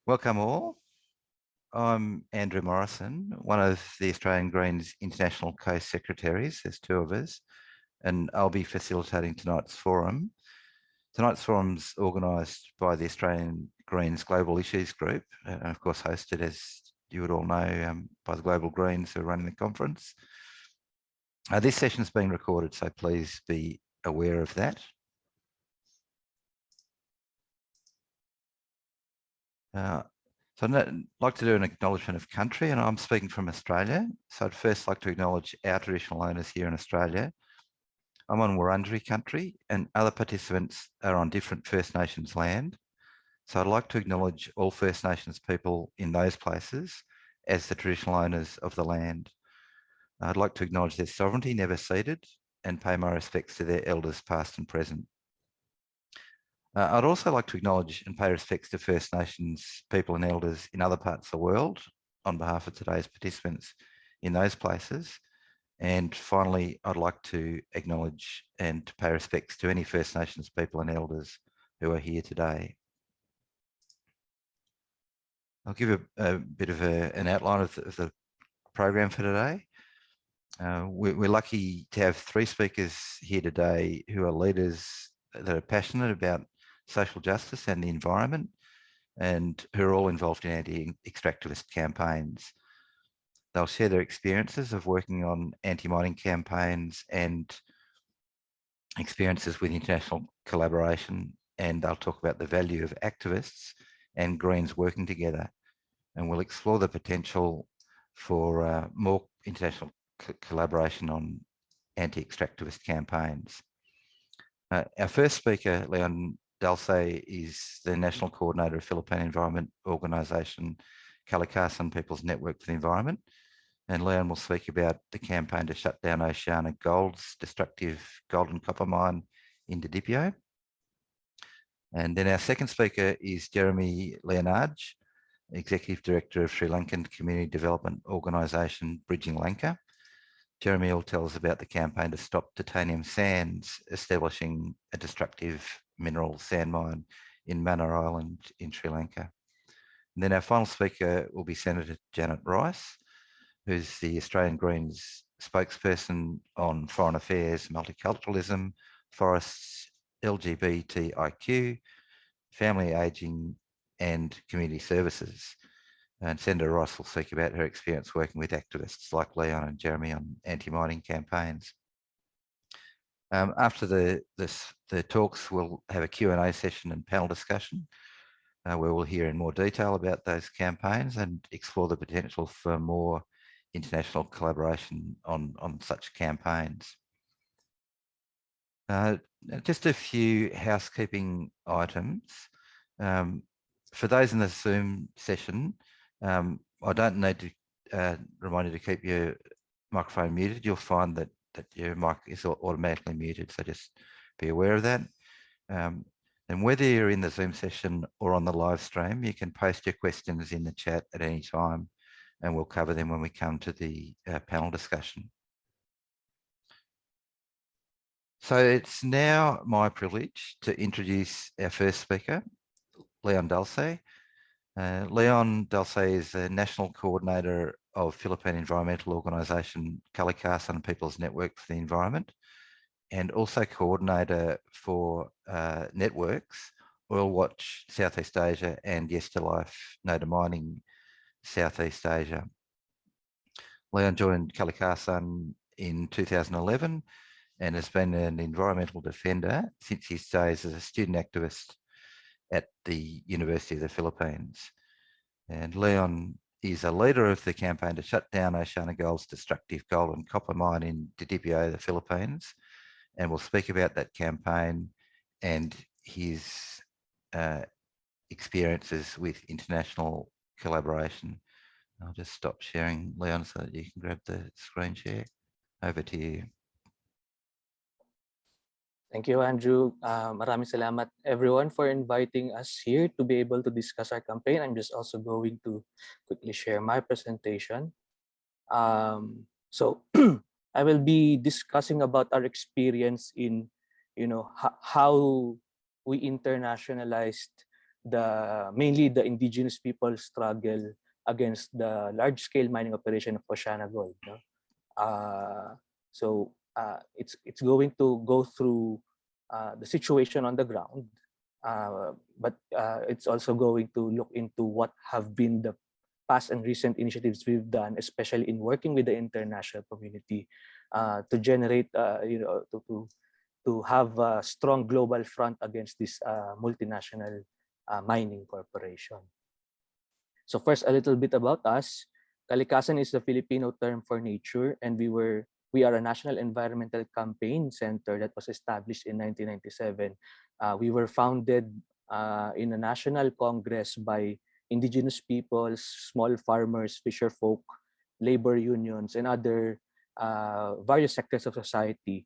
Welcome all. I'm Andrew Morrison, one of the Australian Greens International Co-Secretaries. There's two of us, and I'll be facilitating tonight's forum. Tonight's forum's organised by the Australian Greens Global Issues Group, and of course hosted, as you would all know, by the Global Greens who are running the conference. This session is being recorded, so please be aware of that. So I'd like to do an acknowledgement of country, and I'm speaking from Australia. So I'd first like to acknowledge our traditional owners here in Australia. I'm on Wurundjeri country, and other participants are on different First Nations land. So I'd like to acknowledge all First Nations people in those places as the traditional owners of the land. I'd like to acknowledge their sovereignty, never ceded, and pay my respects to their elders past and present. I'd also like to acknowledge and pay respects to First Nations people and elders in other parts of the world on behalf of today's participants in those places. And finally, I'd like to acknowledge and to pay respects to any First Nations people and elders who are here today. I'll give a bit of an outline of the program for today. We're lucky to have three speakers here today who are leaders that are passionate about social justice and the environment, and who are all involved in anti-extractivist campaigns. They'll share their experiences of working on anti-mining campaigns and experiences with international collaboration, and they'll talk about the value of activists and Greens working together. And we'll explore the potential for more international collaboration on anti-extractivist campaigns. Our first speaker, Dulce, is the National Coordinator of Philippine Environment Organisation Kalikasan People's Network for the Environment. And Leon will speak about the campaign to shut down Oceana Gold's destructive gold and copper mine in Didipio. And then our second speaker is Jeremey Liyanage, Executive Director of Sri Lankan Community Development Organisation Bridging Lanka. Jeremey will tell us about the campaign to stop titanium sands establishing a destructive mineral sand mine in Manor Island in Sri Lanka. And then our final speaker will be Senator Janet Rice, who's the Australian Greens spokesperson on foreign affairs, multiculturalism, forests, LGBTIQ, family ageing, and community services. And Senator Rice will speak about her experience working with activists like Leon and Jeremey on anti-mining campaigns. After the talks, we'll have a Q&A session and panel discussion where we'll hear in more detail about those campaigns and explore the potential for more international collaboration on such campaigns. Just a few housekeeping items. For those in the Zoom session, I don't need to remind you to keep your microphone muted. You'll find that your mic is automatically muted, so just be aware of that. And whether you're in the Zoom session or on the live stream, you can post your questions in the chat at any time, and we'll cover them when we come to the panel discussion. So it's now my privilege to introduce our first speaker, Leon Dulce. Leon Dulce is the National Coordinator of Philippine Environmental Organisation Kalikasan People's Network for the Environment, and also Coordinator for networks, Oil Watch Southeast Asia and Yes to Life Noda Mining Southeast Asia. Leon joined Kalikasan in 2011 and has been an environmental defender since his days as a student activist at the University of the Philippines. And Leon is a leader of the campaign to shut down Oceana Gold's destructive gold and copper mine in Didipio, the Philippines, and we'll speak about that campaign and his experiences with international collaboration. I'll just stop sharing, Leon, so that you can grab the screen share. Over to you. Thank you, Andrew. Maraming salamat, everyone, for inviting us here to be able to discuss our campaign. I'm just also going to quickly share my presentation. So I will be discussing about our experience in, how we internationalized mainly the indigenous people struggle against the large-scale mining operation of Oceana Gold. No? It's going to go through the situation on the ground, but it's also going to look into what have been the past and recent initiatives we've done, especially in working with the international community to generate, to have a strong global front against this multinational mining corporation. So first, a little bit about us. Kalikasan is the Filipino term for nature, and we are a national environmental campaign center that was established in 1997. We were founded in a national congress by indigenous peoples, small farmers, fisher folk, labor unions, and other various sectors of society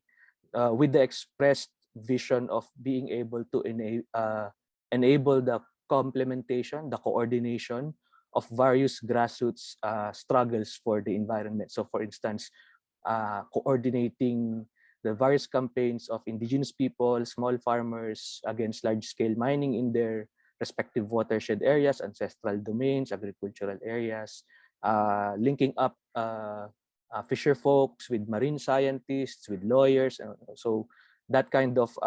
with the expressed vision of being able to enable the complementation, the coordination of various grassroots struggles for the environment. So for instance, coordinating the various campaigns of indigenous people, small farmers against large-scale mining in their respective watershed areas, ancestral domains, agricultural areas, linking up fisher folks with marine scientists, with lawyers. And so that kind of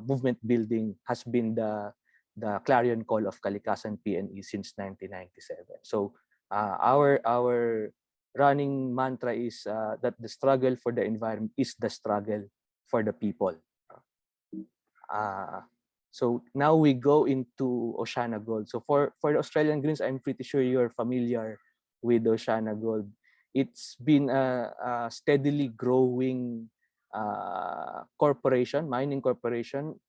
movement building has been the clarion call of Kalikasan PNE since 1997. So our running mantra is that the struggle for the environment is the struggle for the people. So now we go into Oceana Gold. So for the Australian Greens, I'm pretty sure you're familiar with Oceana Gold. It's been a steadily growing corporation, mining corporation.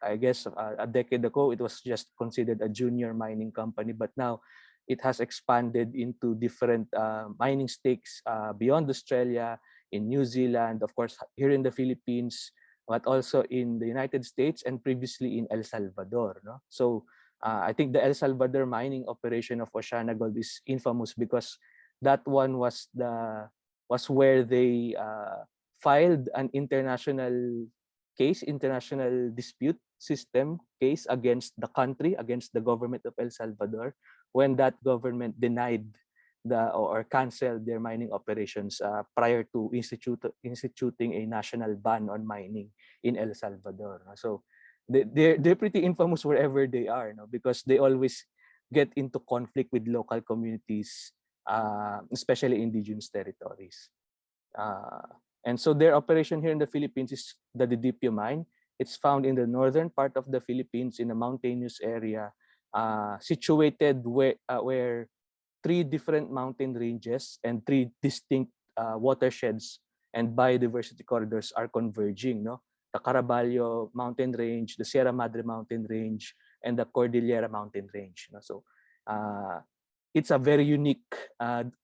I guess a decade ago, it was just considered a junior mining company, but now it has expanded into different mining stakes beyond Australia, in New Zealand, of course, here in the Philippines, but also in the United States and previously in El Salvador. No? So I think the El Salvador mining operation of Oceana Gold is infamous because that one was where they filed an international case, international dispute system case against the country, against the government of El Salvador, when that government denied or canceled their mining operations prior to instituting a national ban on mining in El Salvador. So they're pretty infamous wherever they are, because they always get into conflict with local communities, especially indigenous territories. And so their operation here in the Philippines is the Didipio mine. It's found in the northern part of the Philippines in a mountainous area, situated where three different mountain ranges and three distinct watersheds and biodiversity corridors are converging. No? The Caraballo Mountain Range, the Sierra Madre Mountain Range, and the Cordillera Mountain Range. No? So it's a very unique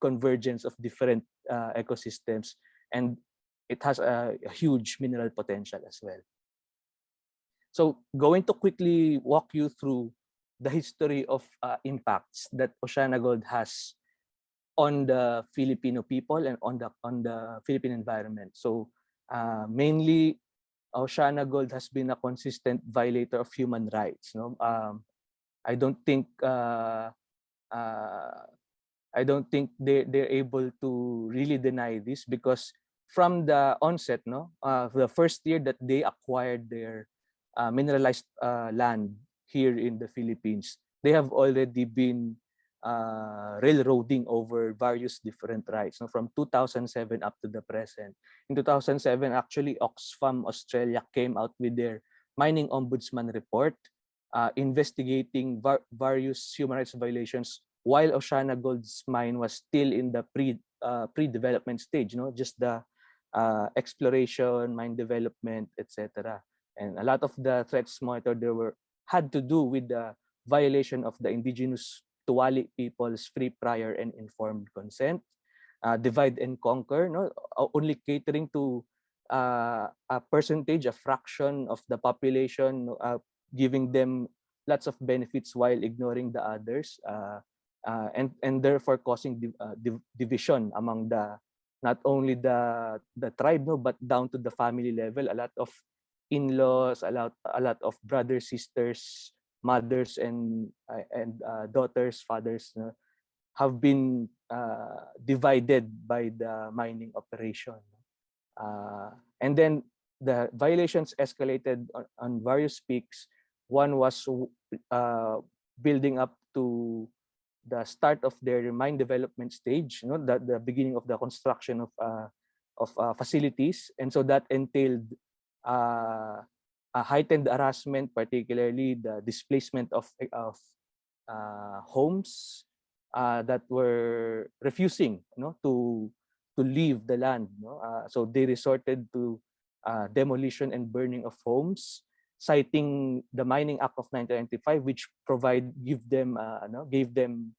convergence of different ecosystems, and it has a huge mineral potential as well. So going to quickly walk you through the history of impacts that Oceana Gold has on the Filipino people and on the Philippine environment. So mainly, Oceana Gold has been a consistent violator of human rights. No, I don't think they're able to really deny this, because from the onset, the first year that they acquired their mineralized land here in the Philippines, they have already been railroading over various different rights, from 2007 up to the present. In 2007, actually, Oxfam Australia came out with their Mining Ombudsman report investigating various human rights violations while Oceana Gold's mine was still in the pre-development stage, just the exploration, mine development, etc. And a lot of the threats monitored there had to do with the violation of the indigenous Tuwali people's free, prior, and informed consent, divide and conquer, only catering to a percentage, a fraction of the population, giving them lots of benefits while ignoring the others, and therefore causing division among not only the tribe, but down to the family level. A lot of in-laws, a lot of brothers, sisters, mothers and daughters, fathers, have been divided by the mining operation. And then the violations escalated on various peaks. One was building up to the start of their mine development stage, the beginning of the construction of facilities, and so that entailed a heightened harassment, particularly the displacement of homes that were refusing, to leave the land. So they resorted to demolition and burning of homes, citing the Mining Act of 1995, which gave them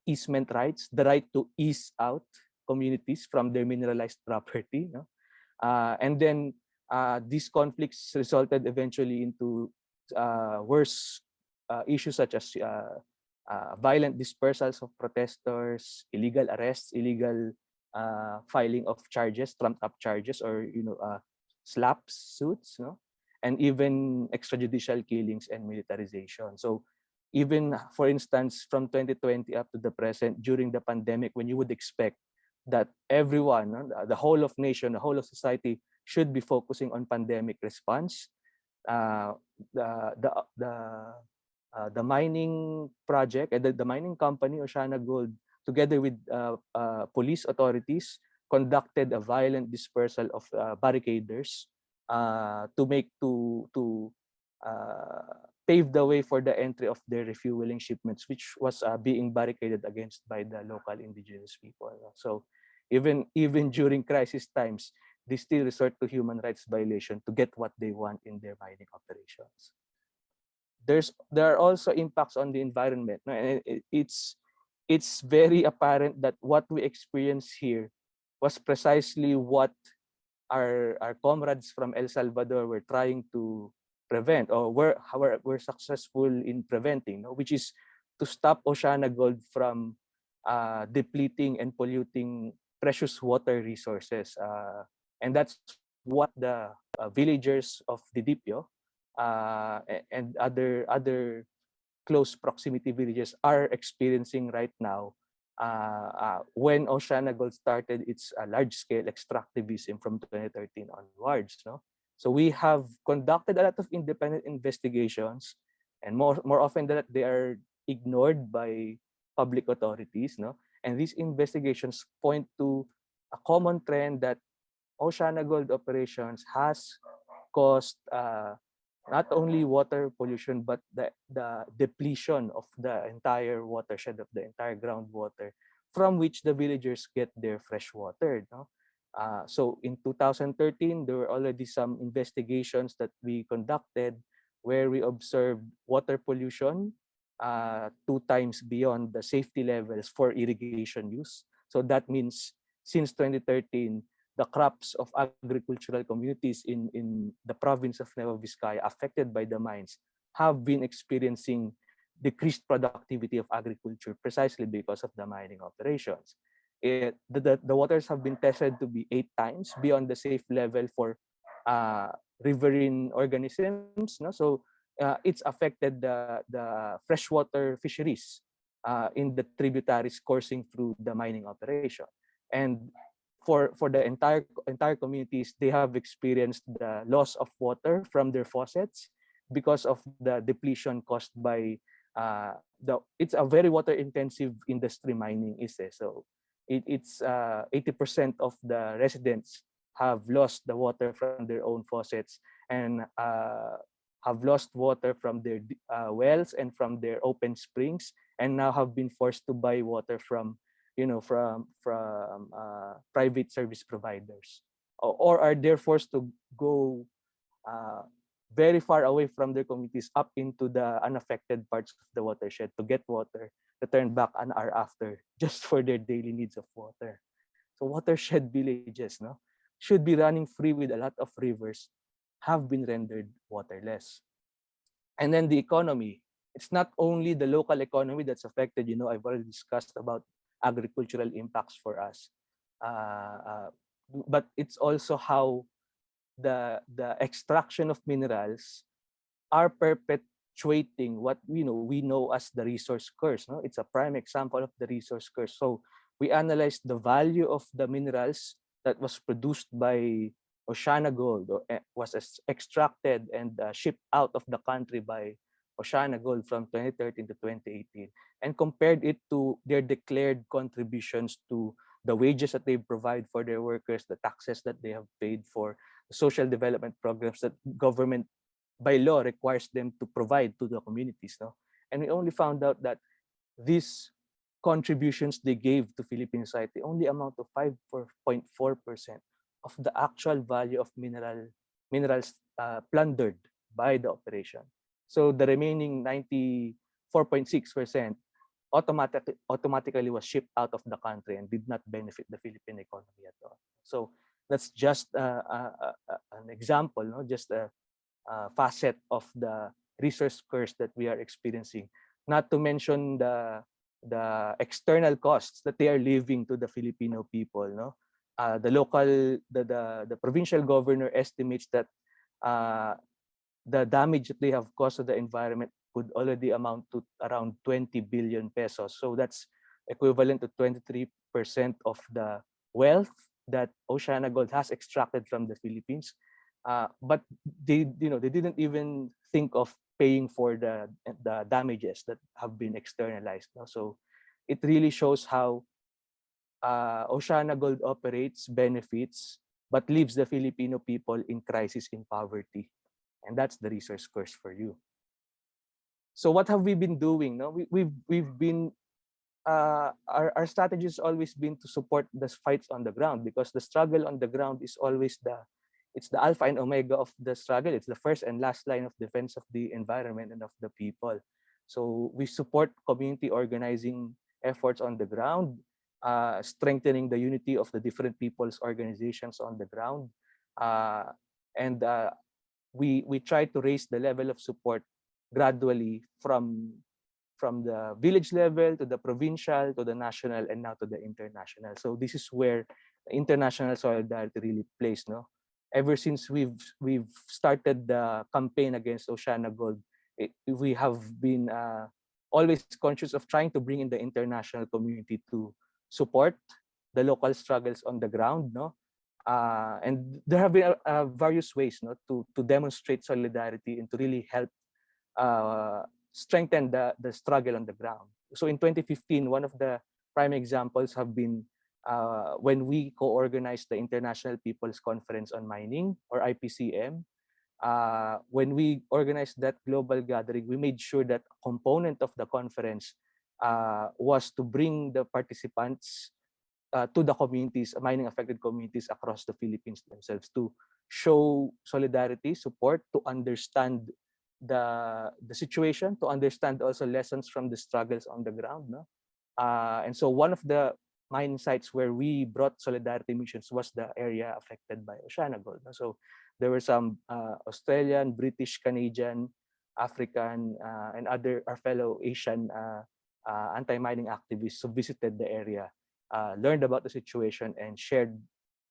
easement rights, the right to ease out communities from their mineralized property. And then these conflicts resulted eventually into worse issues such as violent dispersals of protesters, illegal arrests, illegal filing of charges, trumped up charges, or slaps suits, and even extrajudicial killings and militarization. So even, for instance, from 2020 up to the present, during the pandemic, when you would expect that everyone, the whole of nation, the whole of society should be focusing on pandemic response, the mining project and the mining company, OceanaGold, together with police authorities, conducted a violent dispersal of barricaders to pave the way for the entry of their refueling shipments, which was being barricaded against by the local indigenous people. So even during crisis times, they still resort to human rights violation to get what they want in their mining operations. There are also impacts on the environment, and it's very apparent that what we experience here was precisely what our comrades from El Salvador were trying to prevent, or were successful in preventing, which is to stop OceanaGold from depleting and polluting precious water resources. And that's what the villagers of Didipio and other close proximity villages are experiencing right now when OceanaGold started its large-scale extractivism from 2013 onwards. So we have conducted a lot of independent investigations, and more often than that, they are ignored by public authorities. And these investigations point to a common trend that OceanaGold operations has caused not only water pollution, but the depletion of the entire watershed, of the entire groundwater, from which the villagers get their fresh water. So in 2013, there were already some investigations that we conducted where we observed water pollution 2 times beyond the safety levels for irrigation use. So that means since 2013, the crops of agricultural communities in the province of Nueva Vizcaya affected by the mines have been experiencing decreased productivity of agriculture precisely because of the mining operations. The waters have been tested to be 8 times beyond the safe level for riverine organisms. So it's affected the freshwater fisheries in the tributaries coursing through the mining operation. And for the entire communities, they have experienced the loss of water from their faucets because of the depletion caused by it's a very water intensive industry, mining is. So it's 80% of the residents have lost the water from their own faucets, and have lost water from their wells and from their open springs, and now have been forced to buy water from private service providers, or are they forced to go very far away from their communities up into the unaffected parts of the watershed to get water, to turn back an hour after just for their daily needs of water. So watershed villages should be running free with a lot of rivers have been rendered waterless. And then the economy. It's not only the local economy that's affected. I've already discussed about agricultural impacts for us, but it's also how the extraction of minerals are perpetuating what we know as the resource curse. No, it's a prime example of the resource curse. So we analyzed the value of the minerals that was produced by Oceana Gold, or was extracted and shipped out of the country by Oceana Gold from 2013 to 2018, and compared it to their declared contributions to the wages that they provide for their workers, the taxes that they have paid for the social development programs that government by law requires them to provide to the communities. No? And we only found out that these contributions they gave to Philippine society only amount to 5.4% of the actual value of minerals plundered by the operation. So the remaining 94.6% automatically was shipped out of the country and did not benefit the Philippine economy at all. So that's just an example, no? Just a facet of the resource curse that we are experiencing. Not to mention the external costs that they are leaving to the Filipino people. No, the provincial governor estimates that the damage that they have caused to the environment could already amount to around 20 billion pesos. So that's equivalent to 23% of the wealth that Oceana Gold has extracted from the Philippines. But they didn't even think of paying for the damages that have been externalized. No? So it really shows how Oceana Gold operates, benefits, but leaves the Filipino people in crisis, in poverty. And that's the resource curse for you. So what have we been doing? No, we've been our strategy has always been to support the fights on the ground, because the struggle on the ground is always it's the alpha and omega of the struggle. It's the first and last line of defense of the environment and of the people. So we support community organizing efforts on the ground, strengthening the unity of the different people's organizations on the ground, and we try to raise the level of support gradually from the village level to the provincial to the national and now to the international. So this is where international solidarity really plays. No, ever since we've started the campaign against Oceana Gold, we have been always conscious of trying to bring in the international community to support the local struggles on the ground. No, and there have been various ways, no, to demonstrate solidarity and to really help strengthen the struggle on the ground. So in 2015, one of the prime examples have been when we co-organized the International People's Conference on Mining, or IPCM. When we organized that global gathering, we made sure that a component of the conference was to bring the participants to the communities, mining affected communities across the Philippines themselves, to show solidarity, support, to understand the situation, to understand also lessons from the struggles on the ground. No? And so one of the mine sites where we brought solidarity missions was the area affected by Oceana Gold. No? So there were some Australian, British, Canadian, African, and other our fellow Asian anti-mining activists who visited the area, learned about the situation, and shared,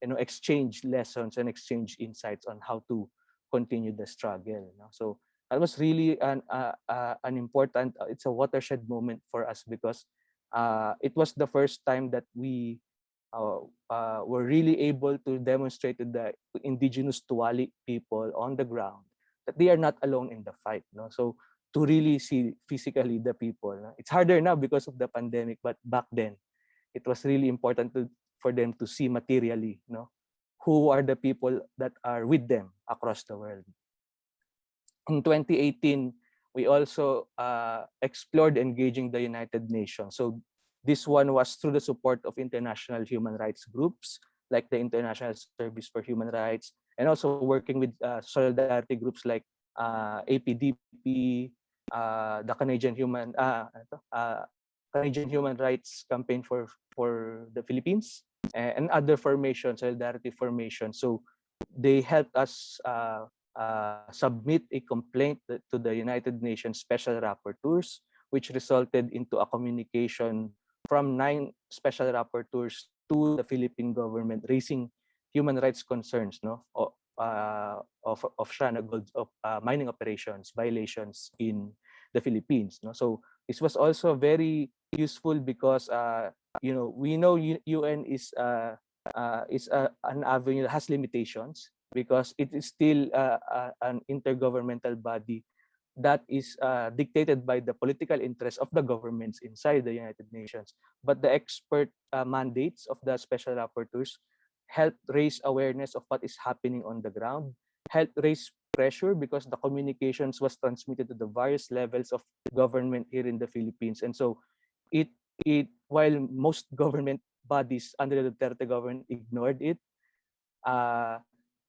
exchanged lessons and exchanged insights on how to continue the struggle. So that was really an important, it's a watershed moment for us, because it was the first time that we were really able to demonstrate to the indigenous Tuwali people on the ground that they are not alone in the fight. No? So to really see physically the people. No? It's harder now because of the pandemic, but back then it was really important for them to see materially, who are the people that are with them across the world. In 2018, we also explored engaging the United Nations. So this one was through the support of international human rights groups like the International Service for Human Rights, and also working with solidarity groups like APDP, the Canadian Human Rights Campaign for the Philippines, and other formations, solidarity formations. So they helped us submit a complaint to the United Nations Special Rapporteurs, which resulted into a communication from 9 special rapporteurs to the Philippine government raising human rights concerns, Shana Gold's mining operations violations in the Philippines. No? So this was also very useful because we know UN is an avenue that has limitations because it is still an intergovernmental body that is dictated by the political interests of the governments inside the United Nations. But the expert mandates of the special rapporteurs help raise awareness of what is happening on the ground, help raise pressure because the communications was transmitted to the various levels of government here in the Philippines. And so it while most government bodies under the Duterte government ignored it,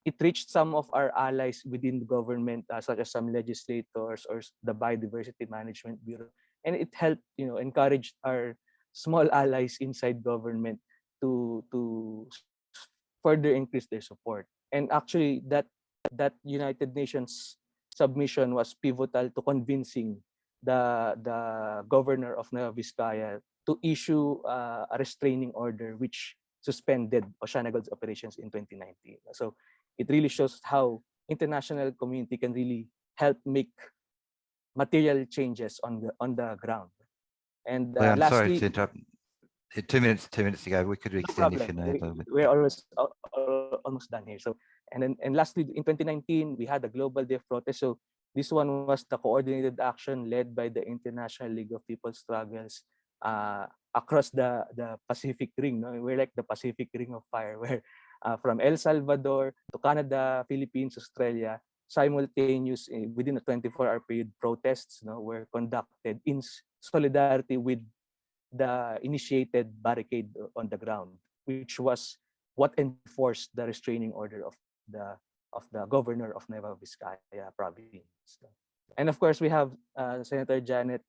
it reached some of our allies within the government, such as some legislators or the Biodiversity Management Bureau, and it helped, encourage our small allies inside government to further increase their support. And actually, that United Nations submission was pivotal to convincing the governor of Nueva Vizcaya to issue a restraining order which suspended Oceana Gold's operations in 2019. So it really shows how international community can really help make material changes on the ground. And Leon, sorry lastly, to interrupt. 2 minutes to go. We could no extend if you problem. need a little bit. We're almost done here. So and lastly, in 2019, we had a global day of protest. So this one was the coordinated action led by the International League of People's Struggles across the Pacific Ring. No? We're like the Pacific Ring of Fire, where from El Salvador to Canada, Philippines, Australia, simultaneous within a 24-hour period, protests were conducted in solidarity with the initiated barricade on the ground, which was what enforced the restraining order of the governor of Nueva Vizcaya province. And of course, we have Senator Janet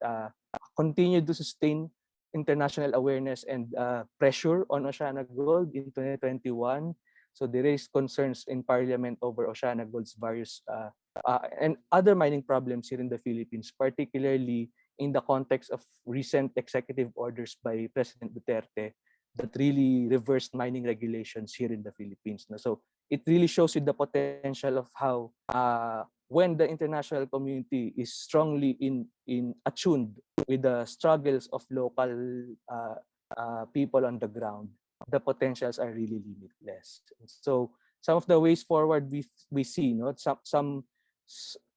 continued to sustain international awareness and pressure on Oceana Gold in 2021. So they raised concerns in Parliament over Oceana Gold's various and other mining problems here in the Philippines, particularly in the context of recent executive orders by President Duterte that really reversed mining regulations here in the Philippines. So it really shows you the potential of how when the international community is strongly attuned with the struggles of local people on the ground, the potentials are really limitless. So some of the ways forward we see, some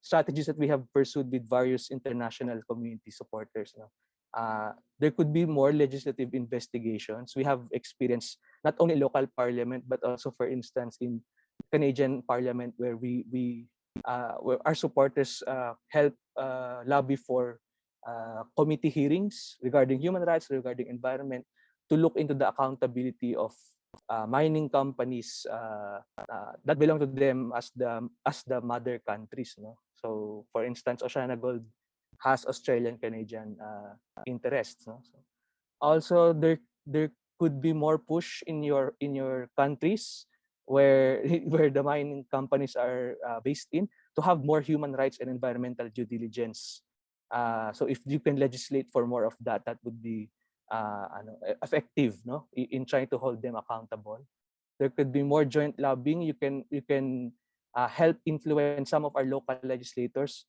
strategies that we have pursued with various international community supporters. There could be more legislative investigations. We have experience not only in local parliament, but also, for instance, in Canadian Parliament, where where our supporters help lobby for committee hearings regarding human rights, regarding environment, to look into the accountability of mining companies that belong to them as the mother countries. So, for instance, Oceana Gold has Australian Canadian interests. So also, there could be more push in your countries where where the mining companies are based in, to have more human rights and environmental due diligence. So if you can legislate for more of that, that would be effective, in trying to hold them accountable. There could be more joint lobbying. You can help influence some of our local legislators.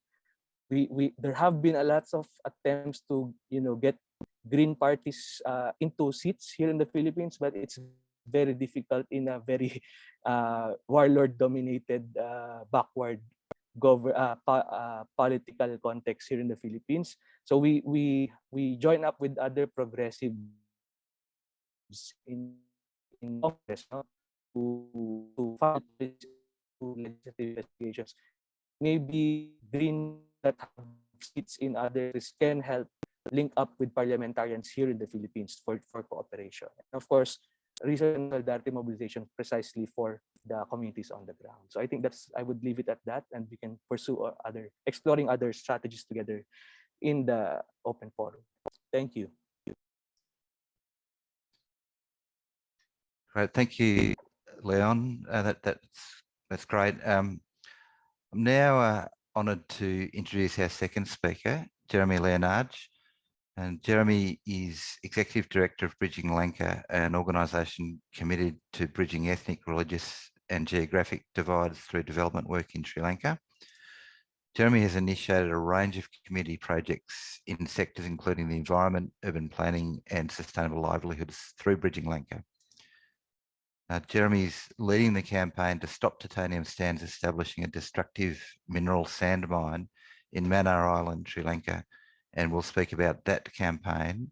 There have been a lot of attempts to get green parties into seats here in the Philippines, but it's very difficult in a very warlord dominated backward political context here in the Philippines. So we join up with other progressives in Congress to file legislative investigations. Maybe green that have seats in other can help link up with parliamentarians here in the Philippines for cooperation. And of course, research and solidarity mobilization precisely for the communities on the ground. So I think I would leave it at that, and we can pursue exploring other strategies together in the open forum. Thank you. Great, thank you, Leon. That's great. I'm now honoured to introduce our second speaker, Jeremey Liyanage. And Jeremey is Executive Director of Bridging Lanka, an organisation committed to bridging ethnic, religious and geographic divides through development work in Sri Lanka. Jeremey has initiated a range of community projects in sectors including the environment, urban planning and sustainable livelihoods through Bridging Lanka. Jeremey's leading the campaign to stop titanium sands establishing a destructive mineral sand mine in Myanmar Island, Sri Lanka, and we'll speak about that campaign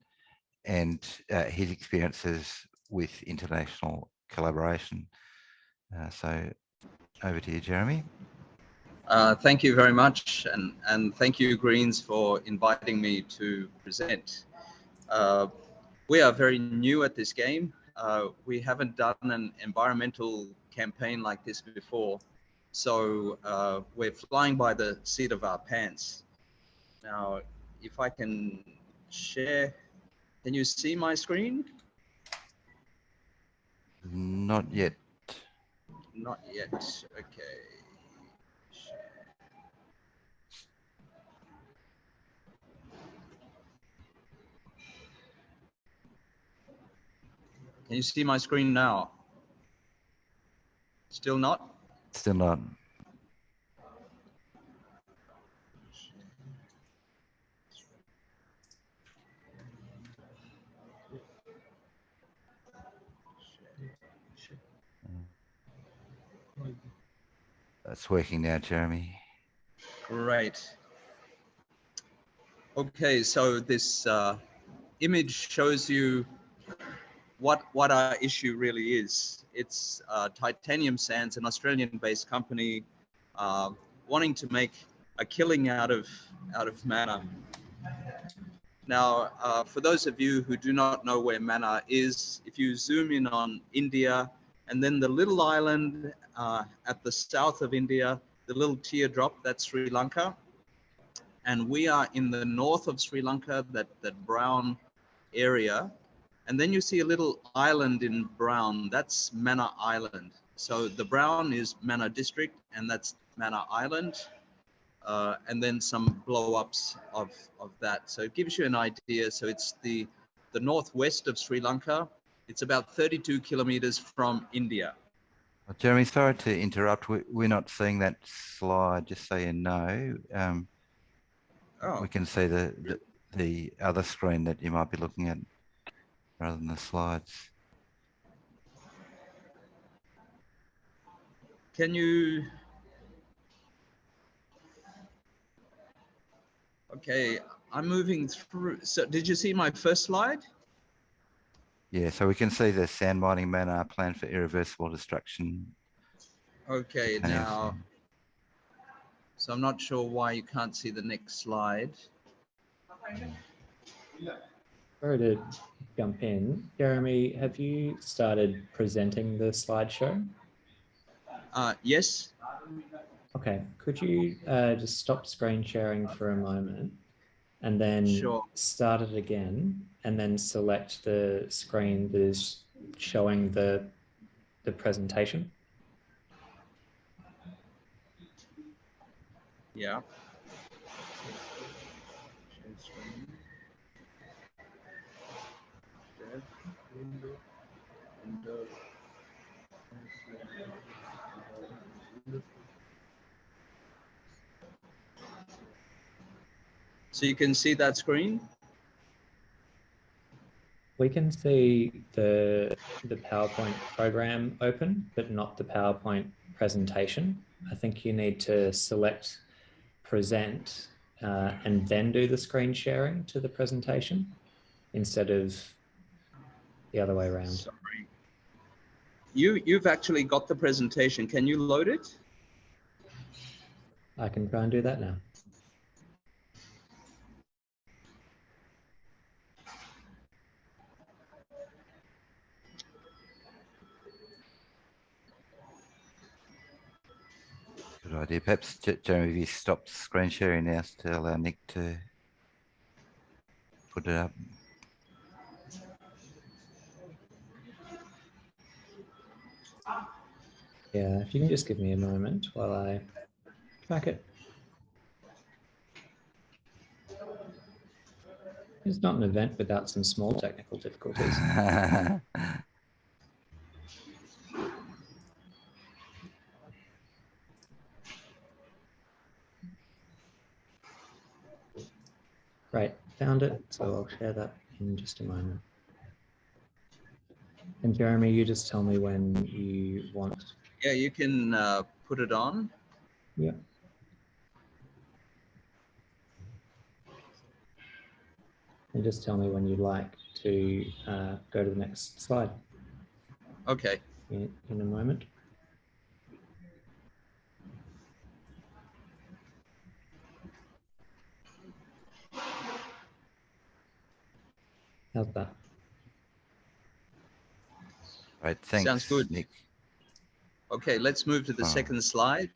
and his experiences with international collaboration. So over to you, Jeremey. Thank you very much, and thank you, Greens, for inviting me to present. We are very new at this game. We haven't done an environmental campaign like this before, so we're flying by the seat of our pants. Now, if I can share, can you see my screen? Not yet. Not yet, okay. Can you see my screen now? Still not? Still not. That's working now, Jeremey. Great. Okay, so this image shows you what our issue really is. It's Titanium Sands, an Australian-based company wanting to make a killing out of Myanmar. Now, for those of you who do not know where Myanmar is, if you zoom in on India and then the little island at the south of India, the little teardrop, that's Sri Lanka. And we are in the north of Sri Lanka, that brown area. And then you see a little island in brown, that's Mannar Island. So the brown is Mannar District, and that's Mannar Island. And then some blow-ups of that. So it gives you an idea. So it's the northwest of Sri Lanka. It's about 32 kilometers from India. Well, Jeremey, sorry to interrupt. We're not seeing that slide, just so you know. We can see the other screen that you might be looking at rather than the slides. Can you? Okay, I'm moving through. So did you see my first slide? Yeah, so we can see the sand mining Myanmar plan for irreversible destruction. Okay, now, so I'm not sure why you can't see the next slide. Sorry to jump in. Jeremey, have you started presenting the slideshow? Yes. Okay, could you just stop screen sharing for a moment and then start it again and then select the screen that is showing the presentation? Yeah. So you can see that screen? We can see the PowerPoint program open, but not the PowerPoint presentation. I think you need to select present and then do the screen sharing to the presentation instead of the other way around. Sorry. You've actually got the presentation. Can you load it? I can try and do that now. Good idea. Perhaps, Jeremy, if you stop screen sharing now to allow Nick to put it up. Yeah, if you can just give me a moment while I track it. It's not an event without some small technical difficulties. Great, found it. So I'll share that in just a moment. And Jeremy, you just tell me when you want. Yeah, you can put it on. Yeah. And just tell me when you'd like to go to the next slide. Okay. In a moment. How's that? Right, thanks, Sounds good. Nick. Okay, let's move to the second slide.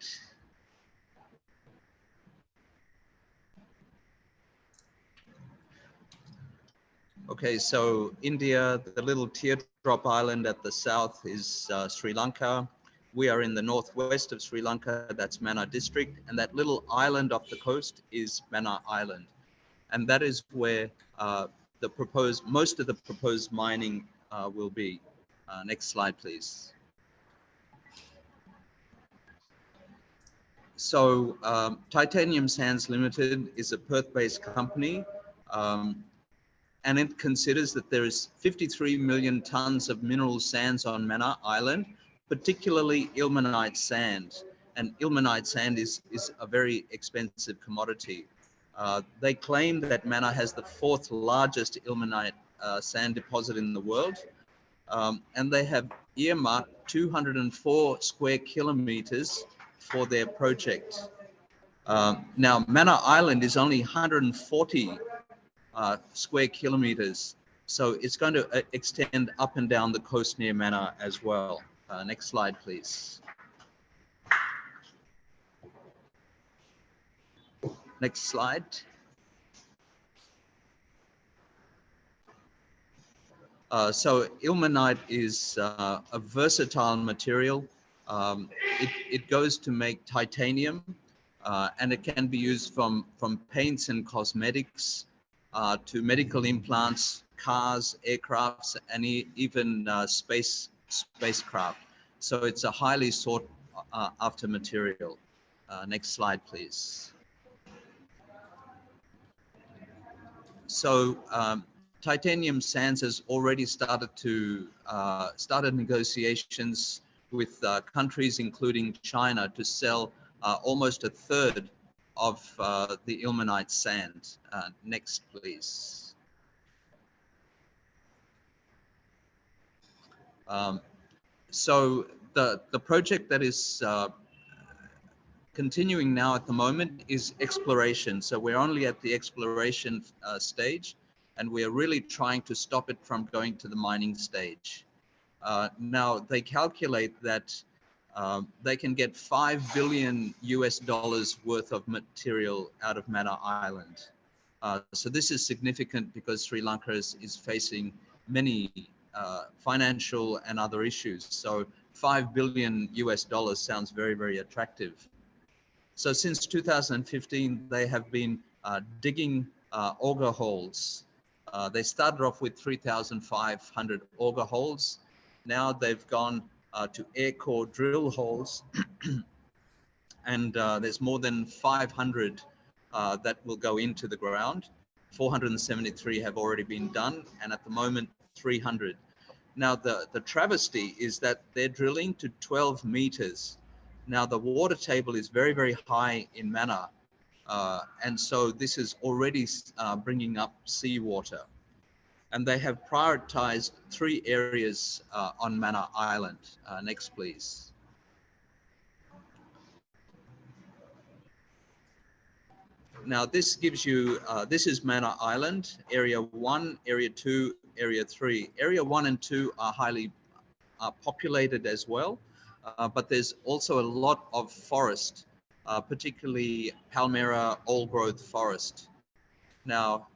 Okay, so India, the little teardrop island at the south is Sri Lanka. We are in the northwest of Sri Lanka, that's Mannar district, and that little island off the coast is Mannar Island. And that is where most of the proposed mining will be. Next slide, please. So Titanium Sands Limited is a Perth-based company, and it considers that there is 53 million tons of mineral sands on Mannar Island, particularly ilmenite sand. And ilmenite sand is a very expensive commodity. They claim that Mannar has the 4th largest ilmenite sand deposit in the world, and they have earmarked 204 square kilometers for their project. Now, Mannar Island is only 140 square kilometers, so it's going to extend up and down the coast near Mannar as well. Next slide, please. Next slide. So ilmenite is a versatile material. It goes to make titanium, and it can be used from paints and cosmetics to medical implants, cars, aircrafts, and even spacecraft. So it's a highly sought after material. Next slide, please. So Titanium Sands has already started negotiations with countries, including China, to sell almost a third of the ilmenite sand. Next, please. So the project that is continuing now at the moment is exploration. So we're only at the exploration stage, and we're really trying to stop it from going to the mining stage. Now, they calculate that they can get $5 billion worth of material out of Mannar Island. So this is significant because Sri Lanka is facing many financial and other issues. So $5 billion sounds very, very attractive. So since 2015, they have been digging auger holes. They started off with 3,500 auger holes. Now they've gone to air core drill holes, and there's more than 500 that will go into the ground. 473 have already been done, and at the moment 300. Now the travesty is that they're drilling to 12 meters. Now the water table is very, very high in Mannar, and so this is already bringing up seawater. And they have prioritized 3 areas on Mannar Island. Next, please. Now this gives you, this is Mannar Island, Area 1, Area 2, Area 3. Area 1 and 2 are highly populated as well, but there's also a lot of forest, particularly Palmyra old-growth forest. Now,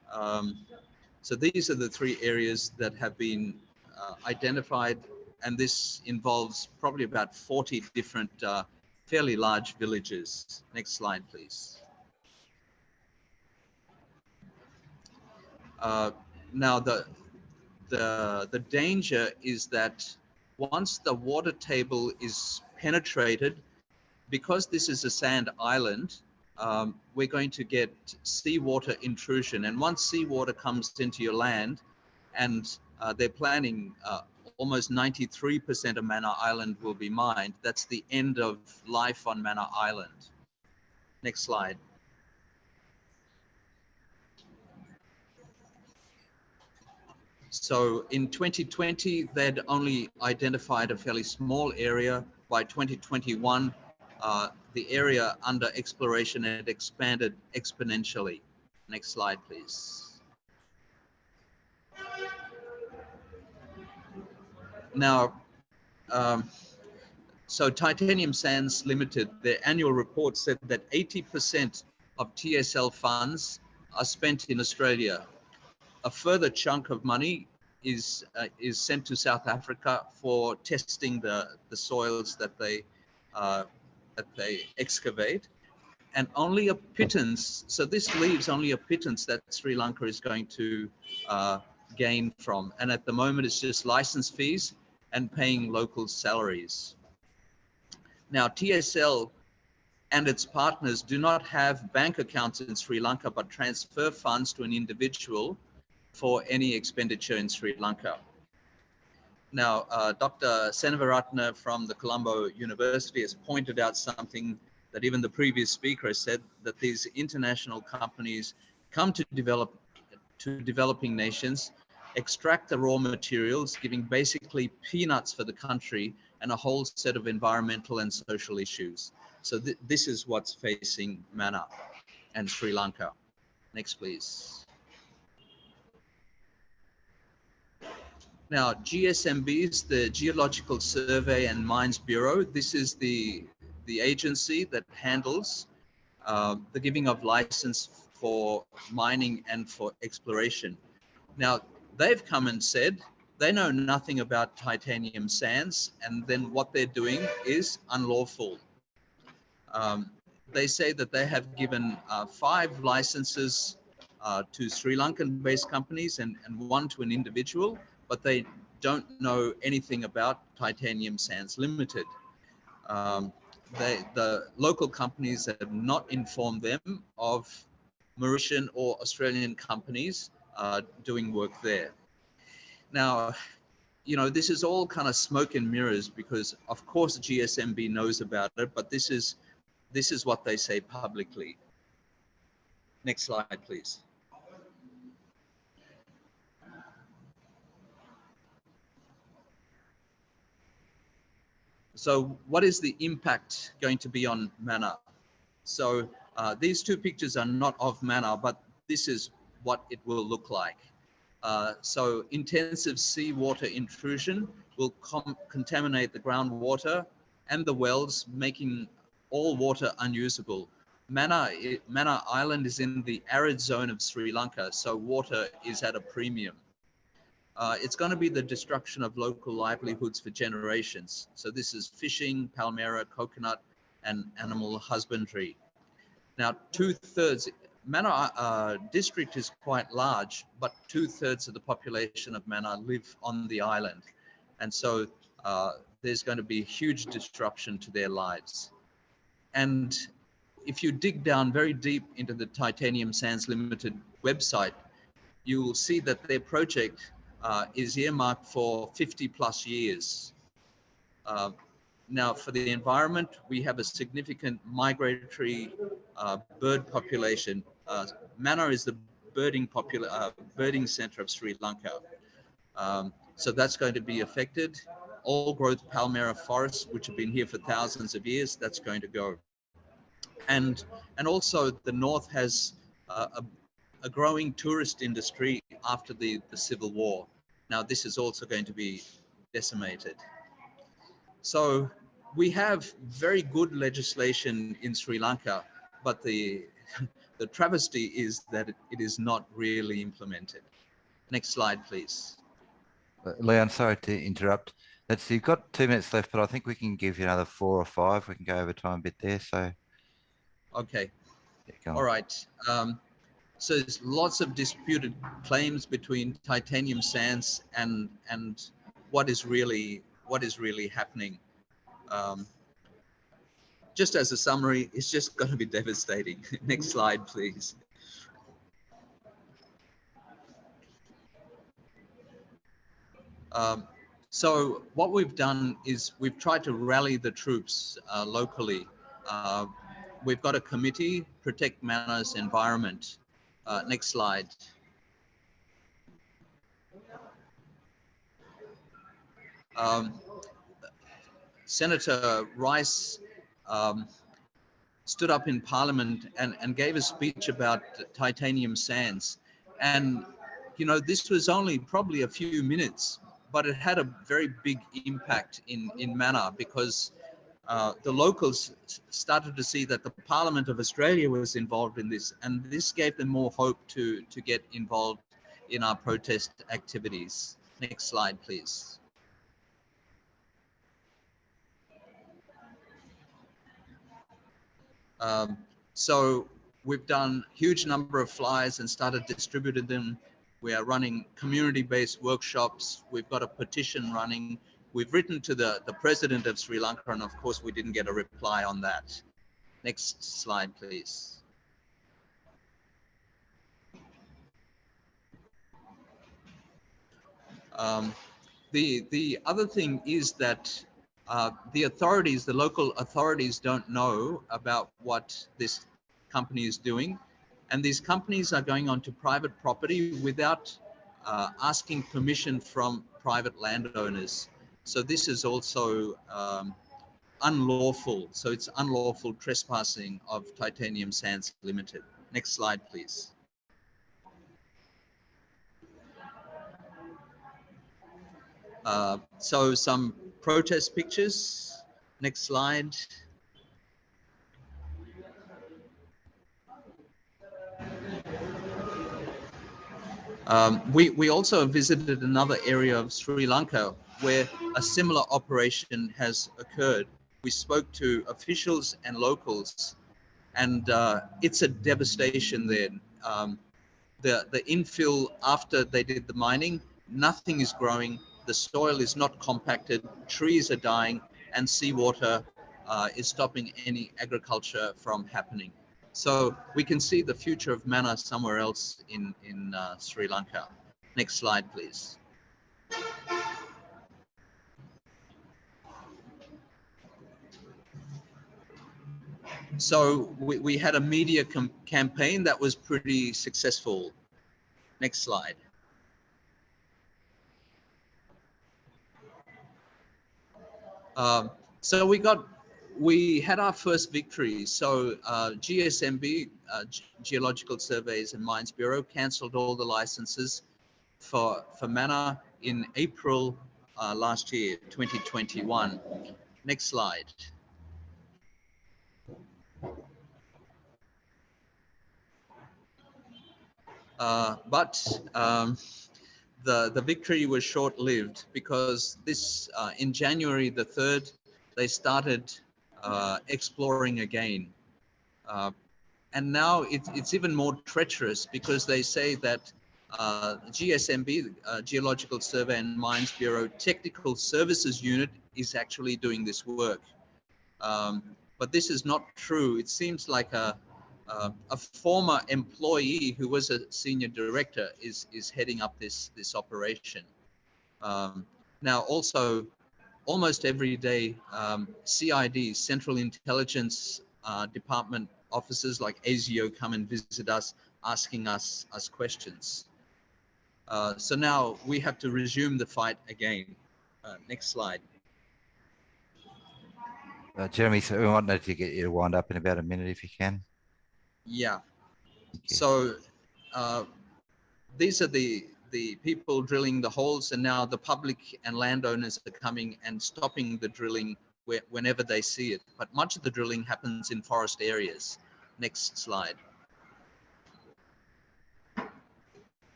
so these are the 3 areas that have been identified, and this involves probably about 40 different fairly large villages. Next slide, please. Now the danger is that once the water table is penetrated, because this is a sand island, we're going to get seawater intrusion. And once seawater comes into your land, and they're planning almost 93% of Manor Island will be mined, that's the end of life on Manor Island. Next slide. So in 2020, they'd only identified a fairly small area. By 2021, the area under exploration had expanded exponentially. Next slide, please. Now, so Titanium Sands Limited, their annual report said that 80% of TSL funds are spent in Australia. A further chunk of money is sent to South Africa for testing the soils that they excavate, and only a pittance. So this leaves only a pittance that Sri Lanka is going to gain from. And at the moment, it's just license fees and paying local salaries. Now, TSL and its partners do not have bank accounts in Sri Lanka, but transfer funds to an individual for any expenditure in Sri Lanka. Now, Dr. Seneviratne from the Colombo University has pointed out something that even the previous speaker has said, that these international companies come to developing nations, extract the raw materials, giving basically peanuts for the country and a whole set of environmental and social issues. So this is what's facing Manor and Sri Lanka. Next, please. Now, GSMBs, the Geological Survey and Mines Bureau, this is the agency that handles the giving of license for mining and for exploration. Now, they've come and said they know nothing about titanium sands, and then what they're doing is unlawful. They say that they have given 5 licenses to Sri Lankan-based companies and 1 to an individual, but they don't know anything about Titanium Sands Limited. The local companies have not informed them of Mauritian or Australian companies doing work there. Now, you know, this is all kind of smoke and mirrors, because of course GSMB knows about it, but this is what they say publicly. Next slide, please. So what is the impact going to be on Manor? So these 2 pictures are not of Manor, but this is what it will look like. So intensive seawater intrusion will contaminate the groundwater and the wells, making all water unusable. Manor Island is in the arid zone of Sri Lanka, so water is at a premium. It's going to be the destruction of local livelihoods for generations. So this is fishing, palmyra, coconut, and animal husbandry. Now, 2/3, Manor district is quite large, but 2/3 of the population of Manor live on the island. And so there's going to be huge disruption to their lives. And if you dig down very deep into the Titanium Sands Limited website, you will see that their project is earmarked for 50+ years. Now, for the environment, we have a significant migratory bird population. Manor is the birding center of Sri Lanka. So that's going to be affected. All growth palmyra forests, which have been here for thousands of years, that's going to go. And also the north has a growing tourist industry after the Civil War. Now, this is also going to be decimated. So we have very good legislation in Sri Lanka, but the travesty is that it is not really implemented. Next slide, please. Leon, sorry to interrupt. You've got 2 minutes left, but I think we can give you another 4 or 5. We can go over time a bit there. So, okay, all right. So there's lots of disputed claims between Titanium Sands and what is really happening. just as a summary, it's just going to be devastating. Next slide, please. So what we've done is we've tried to rally the troops locally. We've got a committee, Protect Manus Environment. Next slide. Senator Rice stood up in Parliament and gave a speech about titanium sands. And, you know, this was only probably a few minutes, but it had a very big impact in Manor, because the locals started to see that the Parliament of Australia was involved in this, and this gave them more hope to get involved in our protest activities. Next slide, please. So we've done a huge number of flyers and started distributing them. We are running community-based workshops. We've got a petition running. We've written to the president of Sri Lanka, and of course we didn't get a reply on that. Next slide, please. The other thing is that the authorities, the local authorities, don't know about what this company is doing, and these companies are going onto private property without asking permission from private landowners. So this is also unlawful. So it's unlawful trespassing of Titanium Sands Limited. Next slide, please. So some protest pictures. Next slide. We also visited another area of Sri Lanka where a similar operation has occurred. We spoke to officials and locals, and it's a devastation there. The infill, after they did the mining, nothing is growing. The soil is not compacted, trees are dying, and seawater is stopping any agriculture from happening. So we can see the future of Manor somewhere else in Sri Lanka. Next slide, please. So we had a media campaign that was pretty successful. Next slide. So we had our first victory. So GSMB, Geological Surveys and Mines Bureau, cancelled all the licenses for Manor in April last year, 2021. Next slide. The victory was short-lived, because this in January the 3rd, they started exploring again. And now it's even more treacherous, because they say that GSMB, Geological Survey and Mines Bureau Technical Services Unit, is actually doing this work. But this is not true. It seems like a former employee who was a senior director is heading up this operation. Now also, almost every day, CID, Central Intelligence Department officers like ASIO come and visit us, asking us questions. So now we have to resume the fight again. Next slide. Jeremy, so we wanted to get you to wind up in about a minute if you can. Yeah. So these are the people drilling the holes, and now the public and landowners are coming and stopping the drilling whenever they see it. But much of the drilling happens in forest areas. Next slide.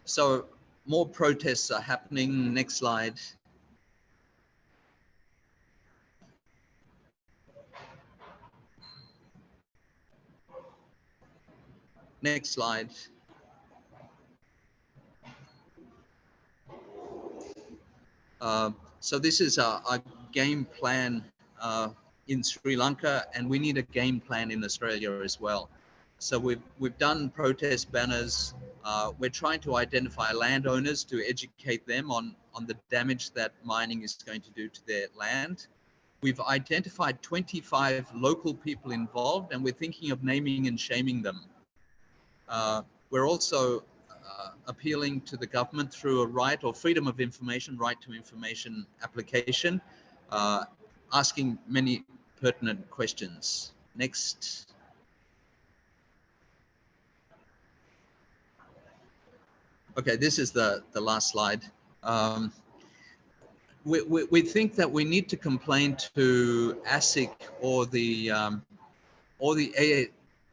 So more protests are happening. Next slide. Next slide. So this is a game plan in Sri Lanka, and we need a game plan in Australia as well. So we've done protest banners. We're trying to identify landowners to educate them on the damage that mining is going to do to their land. We've identified 25 local people involved, and we're thinking of naming and shaming them. We're also appealing to the government through a right or freedom of information, right to information application, asking many pertinent questions. Next. Okay, this is the last slide. We think that we need to complain to ASIC or the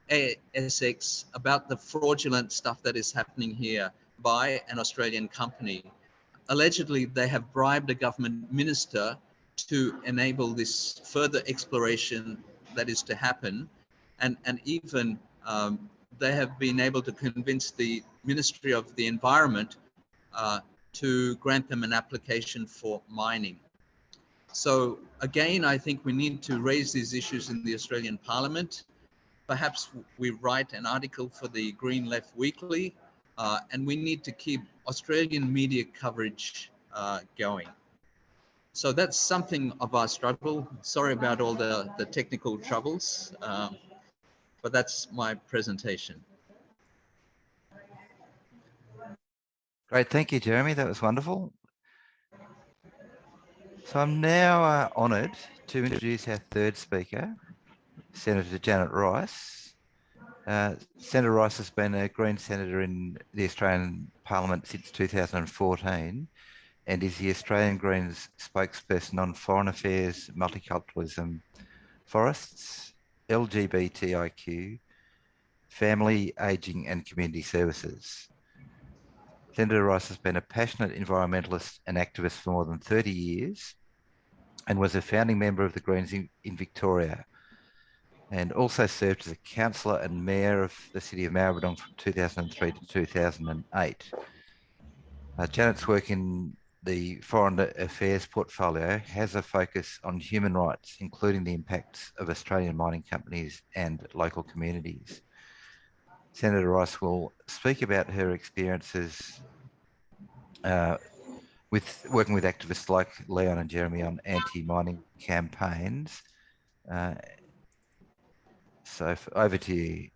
ASX about the fraudulent stuff that is happening here by an Australian company. Allegedly, they have bribed a government minister to enable this further exploration that is to happen. And even they have been able to convince the Ministry of the Environment to grant them an application for mining. So again, I think we need to raise these issues in the Australian Parliament. Perhaps we write an article for the Green Left Weekly, and we need to keep Australian media coverage going. So that's something of our struggle. Sorry about all the technical troubles, but that's my presentation. Great, thank you, Jeremy. That was wonderful. So I'm now honoured to introduce our third speaker, Senator Janet Rice. Senator Rice has been a Green Senator in the Australian Parliament since 2014 and is the Australian Greens spokesperson on foreign affairs, multiculturalism, forests, LGBTIQ, family, ageing and community services. Senator Rice has been a passionate environmentalist and activist for more than 30 years and was a founding member of the Greens in Victoria, and also served as a councillor and mayor of the city of Maribyrnong from 2003 to 2008. Janet's work in the foreign affairs portfolio has a focus on human rights, including the impacts of Australian mining companies and local communities. Senator Rice will speak about her experiences with working with activists like Leon and Jeremy on anti-mining campaigns. So over to you,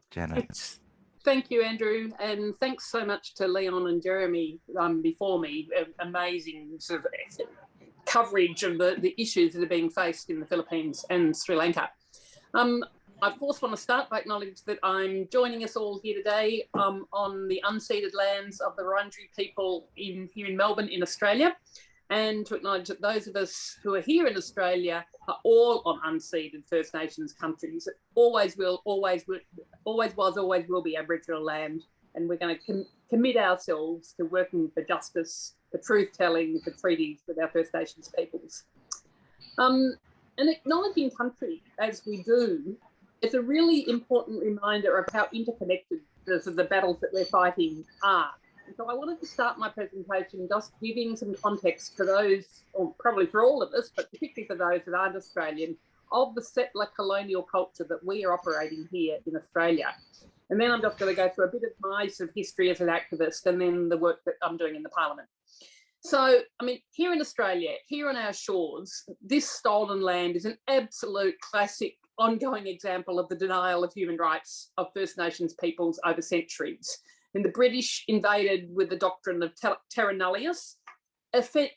Janet. Thank you, Andrew, and thanks so much to Leon and Jeremy before me. Amazing sort of coverage of the issues that are being faced in the Philippines and Sri Lanka. I, of course, want to start by acknowledging that I'm joining us all here today on the unceded lands of the Wurundjeri people here in Melbourne in Australia, and to acknowledge that those of us who are here in Australia are all on unceded First Nations countries. It always will, always was, always will be Aboriginal land, and we're going to commit ourselves to working for justice, for truth-telling, for treaties with our First Nations peoples. And acknowledging country as we do, it's a really important reminder of how interconnected the battles that we're fighting are. And so I wanted to start my presentation just giving some context for those, or probably for all of us, but particularly for those that aren't Australian, of the settler colonial culture that we are operating here in Australia. And then I'm just going to go through a bit of my sort of history as an activist and then the work that I'm doing in the Parliament. So, I mean, here in Australia, here on our shores, this stolen land is an absolute classic ongoing example of the denial of human rights of First Nations peoples over centuries. And the British invaded with the doctrine of terra nullius,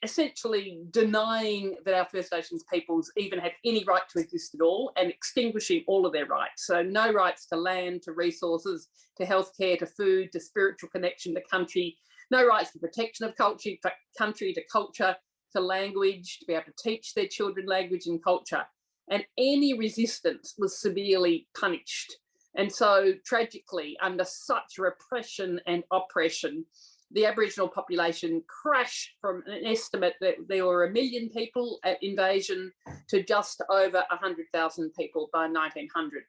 essentially denying that our First Nations peoples even had any right to exist at all and extinguishing all of their rights. So no rights to land, to resources, to healthcare, to food, to spiritual connection to country, no rights to protection of country, to culture, to language, to be able to teach their children language and culture. And any resistance was severely punished. And so tragically, under such repression and oppression, the Aboriginal population crashed from an estimate that there were 1 million people at invasion to just over 100,000 people by 1900.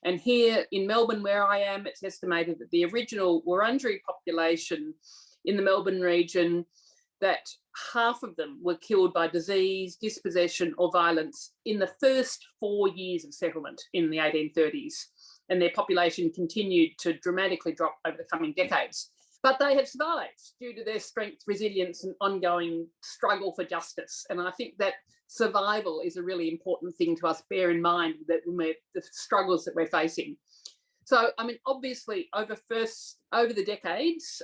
And here in Melbourne, where I am, it's estimated that the original Wurundjeri population in the Melbourne region that half of them were killed by disease, dispossession or violence in the first 4 years of settlement in the 1830s. And their population continued to dramatically drop over the coming decades. But they have survived due to their strength, resilience and ongoing struggle for justice. And I think that survival is a really important thing to us bear in mind, that the struggles that we're facing. So, I mean, obviously over the decades,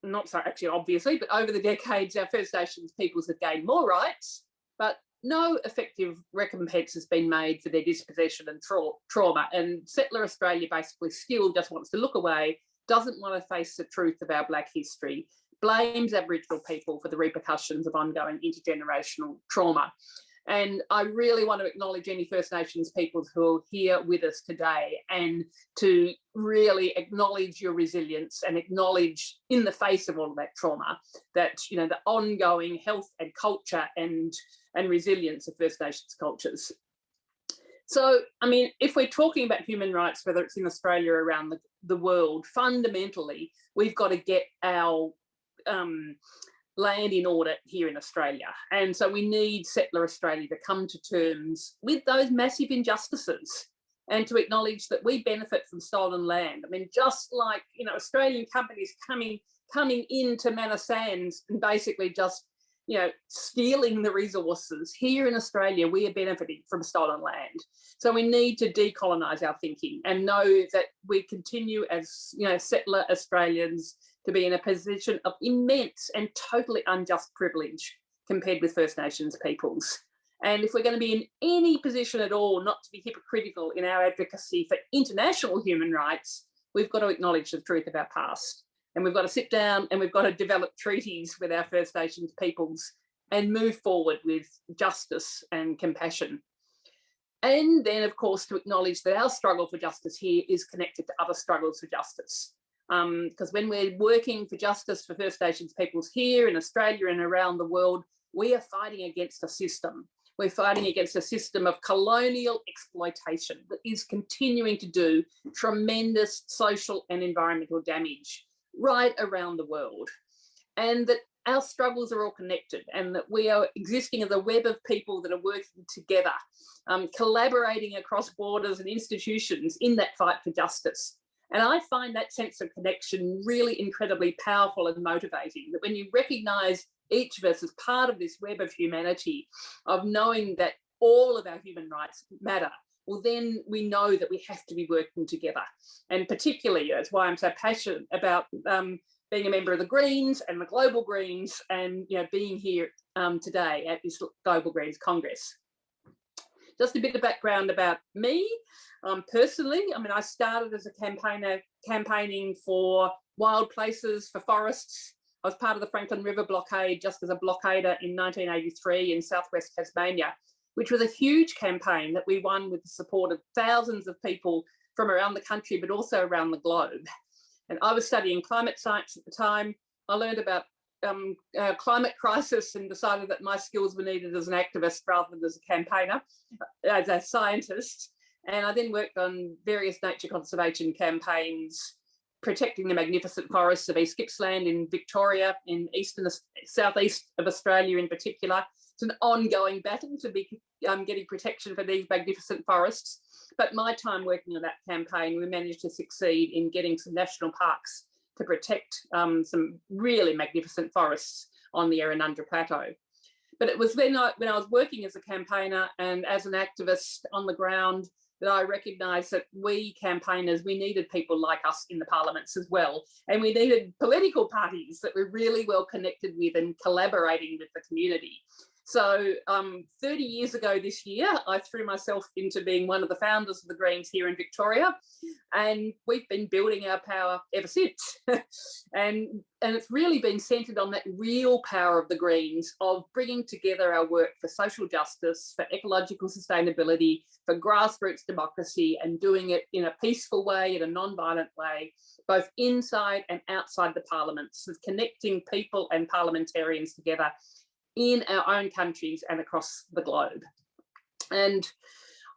not so actually obviously, but over the decades, our First Nations peoples have gained more rights, but no effective recompense has been made for their dispossession and trauma. And settler Australia basically still just wants to look away, doesn't want to face the truth of our Black history, blames Aboriginal people for the repercussions of ongoing intergenerational trauma. And I really want to acknowledge any First Nations peoples who are here with us today, and to really acknowledge your resilience and acknowledge, in the face of all of that trauma, that, you know, the ongoing health and culture and resilience of First Nations cultures. So, I mean, if we're talking about human rights, whether it's in Australia or around the world, fundamentally, we've got to get our land in order here in Australia. And so we need settler Australia to come to terms with those massive injustices and to acknowledge that we benefit from stolen land. I mean, just like, you know, Australian companies coming into Manor Sands and basically just, you know, stealing the resources, here in Australia, we are benefiting from stolen land. So we need to decolonise our thinking and know that we continue as, you know, settler Australians to be in a position of immense and totally unjust privilege compared with First Nations peoples. And if we're going to be in any position at all not to be hypocritical in our advocacy for international human rights, we've got to acknowledge the truth of our past. And we've got to sit down and we've got to develop treaties with our First Nations peoples and move forward with justice and compassion. And then, of course, to acknowledge that our struggle for justice here is connected to other struggles for justice. Because when we're working for justice for First Nations peoples here in Australia and around the world, we are fighting against a system. We're fighting against a system of colonial exploitation that is continuing to do tremendous social and environmental damage right around the world. And that our struggles are all connected, and that we are existing as a web of people that are working together, collaborating across borders and institutions in that fight for justice. And I find that sense of connection really incredibly powerful and motivating, that when you recognise each of us as part of this web of humanity, of knowing that all of our human rights matter, well, then we know that we have to be working together. And particularly, that's why I'm so passionate about being a member of the Greens and the Global Greens, and, you know, being here today at this Global Greens Congress. Just a bit of background about me. Personally, I mean, I started as a campaigner campaigning for wild places, for forests. I was part of the Franklin River blockade just as a blockader in 1983 in southwest Tasmania, which was a huge campaign that we won with the support of thousands of people from around the country, but also around the globe. And I was studying climate science at the time. I learned about climate crisis and decided that my skills were needed as an activist rather than as a campaigner, as a scientist. And I then worked on various nature conservation campaigns, protecting the magnificent forests of East Gippsland in Victoria, in southeast of Australia in particular. It's an ongoing battle to be getting protection for these magnificent forests. But my time working on that campaign, we managed to succeed in getting some national parks to protect some really magnificent forests on the Errinundra Plateau. But it was when I was working as a campaigner and as an activist on the ground that I recognised that we campaigners, we needed people like us in the parliaments as well. And we needed political parties that were really well connected with and collaborating with the community. So 30 years ago this year, I threw myself into being one of the founders of the Greens here in Victoria, and we've been building our power ever since. and it's really been centred on that real power of the Greens, of bringing together our work for social justice, for ecological sustainability, for grassroots democracy, and doing it in a peaceful way, in a non-violent way, both inside and outside the parliaments, of connecting people and parliamentarians together in our own countries and across the globe. And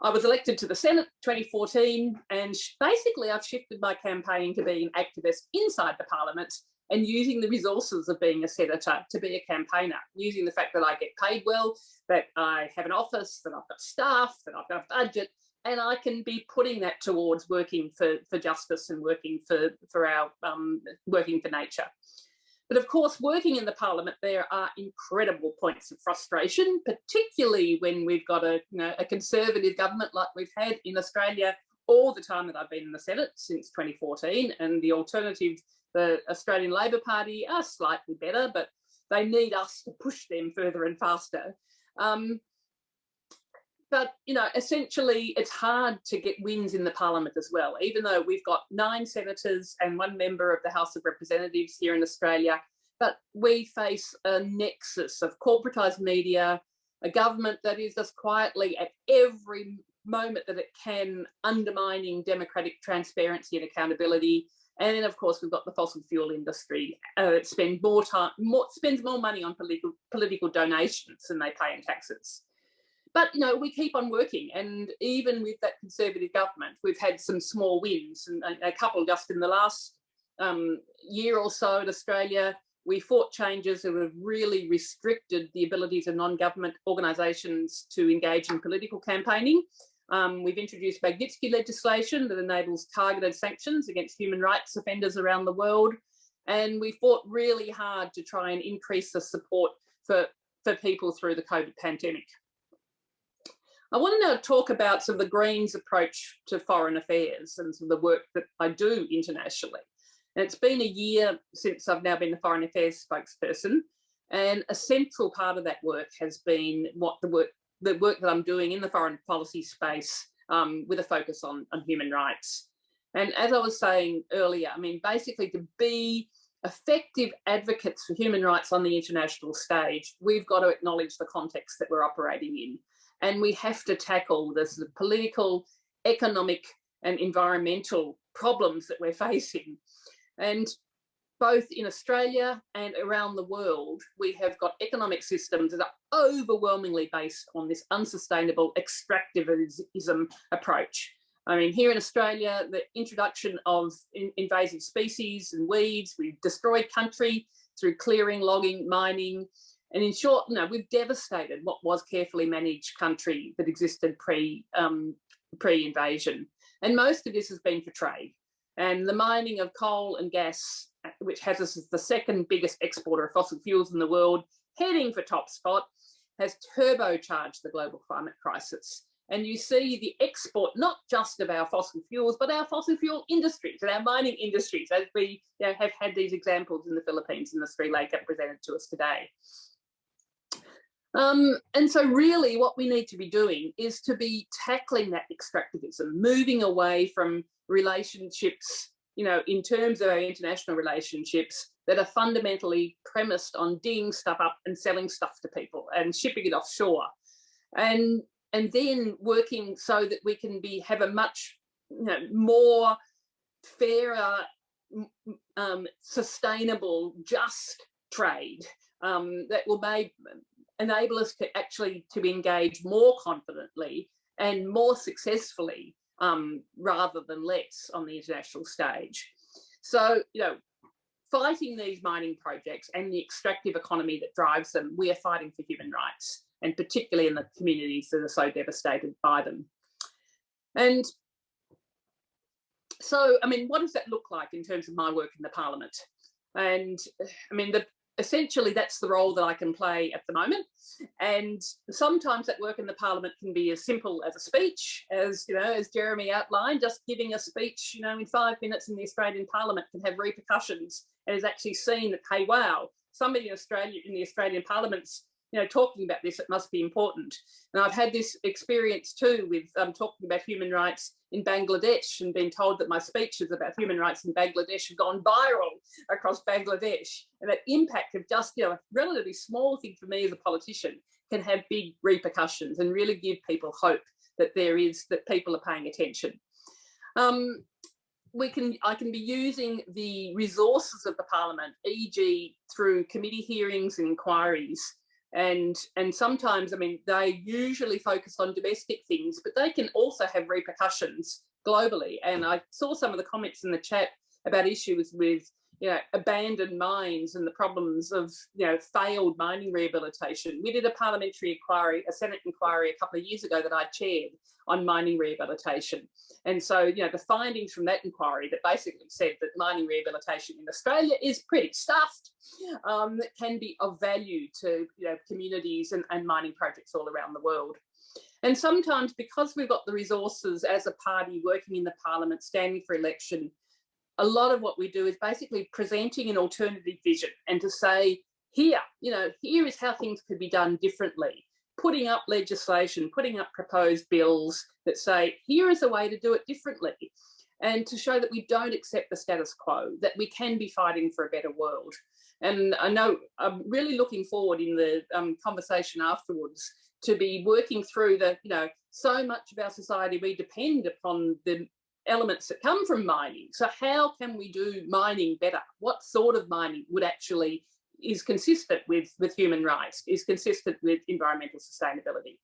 I was elected to the Senate 2014, and basically I've shifted my campaigning to being an activist inside the parliament and using the resources of being a senator to be a campaigner, using the fact that I get paid well, that I have an office, that I've got staff, that I've got a budget, and I can be putting that towards working for justice and working for nature. But of course, working in the parliament, there are incredible points of frustration, particularly when we've got a conservative government like we've had in Australia all the time that I've been in the Senate since 2014, and the alternative, the Australian Labor Party, are slightly better, but they need us to push them further and faster. But, essentially it's hard to get wins in the parliament as well, even though we've got 9 senators and 1 member of the House of Representatives here in Australia. But we face a nexus of corporatised media, a government that is just quietly at every moment that it can undermining democratic transparency and accountability. And then, of course, we've got the fossil fuel industry that spends more money on political donations than they pay in taxes. But, we keep on working. And even with that Conservative government, we've had some small wins, and a couple just in the last year or so in Australia. We fought changes that have really restricted the abilities of non-government organisations to engage in political campaigning. We've introduced Magnitsky legislation that enables targeted sanctions against human rights offenders around the world. And we fought really hard to try and increase the support for people through the COVID pandemic. I want to now talk about some of the Greens' approach to foreign affairs and some of the work that I do internationally. And it's been a year since I've now been the foreign affairs spokesperson, and a central part of that work has been the work that I'm doing in the foreign policy space with a focus on human rights. And as I was saying earlier, basically to be effective advocates for human rights on the international stage, we've got to acknowledge the context that we're operating in. And we have to tackle the sort of political, economic and environmental problems that we're facing. And both in Australia and around the world, we have got economic systems that are overwhelmingly based on this unsustainable extractivism approach. Here in Australia, the introduction of invasive species and weeds, we've destroyed country through clearing, logging, mining. And in short, we've devastated what was carefully managed country that existed pre-invasion. And most of this has been for trade. And the mining of coal and gas, which has us as the 2nd biggest exporter of fossil fuels in the world, heading for top spot, has turbocharged the global climate crisis. And you see the export, not just of our fossil fuels, but our fossil fuel industries and our mining industries, as we have had these examples in the Philippines and the Sri Lanka presented to us today. And so really what we need to be doing is to be tackling that extractivism, moving away from relationships, in terms of our international relationships that are fundamentally premised on digging stuff up and selling stuff to people and shipping it offshore. And then working so that we can have a much more fairer, sustainable, just trade that will enable us to actually engage more confidently and more successfully rather than less on the international stage. So, fighting these mining projects and the extractive economy that drives them, we are fighting for human rights, and particularly in the communities that are so devastated by them. And so, what does that look like in terms of my work in the Parliament? And essentially that's the role that I can play at the moment. And sometimes that work in the Parliament can be as simple as a speech, as Jeremy outlined. Just giving a speech, in 5 minutes in the Australian Parliament can have repercussions, and is actually seen that, hey, wow, somebody in the Australian Parliament's talking about this, it must be important. And I've had this experience too with talking about human rights in Bangladesh, and being told that my speeches about human rights in Bangladesh have gone viral across Bangladesh. And that impact of just a relatively small thing for me as a politician can have big repercussions and really give people hope that that people are paying attention. I can be using the resources of the Parliament, e.g. through committee hearings and inquiries. And sometimes, they usually focus on domestic things, but they can also have repercussions globally. And I saw some of the comments in the chat about issues with, abandoned mines and the problems of, failed mining rehabilitation. We did a parliamentary inquiry, a Senate inquiry a couple of years ago that I chaired on mining rehabilitation. And so, the findings from that inquiry that basically said that mining rehabilitation in Australia is pretty stuffed, that can be of value to, communities and mining projects all around the world. And sometimes, because we've got the resources as a party working in the parliament, standing for election, a lot of what we do is basically presenting an alternative vision and to say, here is how things could be done differently, putting up legislation, putting up proposed bills that say, here is a way to do it differently, and to show that we don't accept the status quo, that we can be fighting for a better world. And I know I'm really looking forward in the conversation afterwards to be working through so much of our society, we depend upon the elements that come from mining. So how can we do mining better? What sort of mining would actually is consistent with human rights, is consistent with environmental sustainability?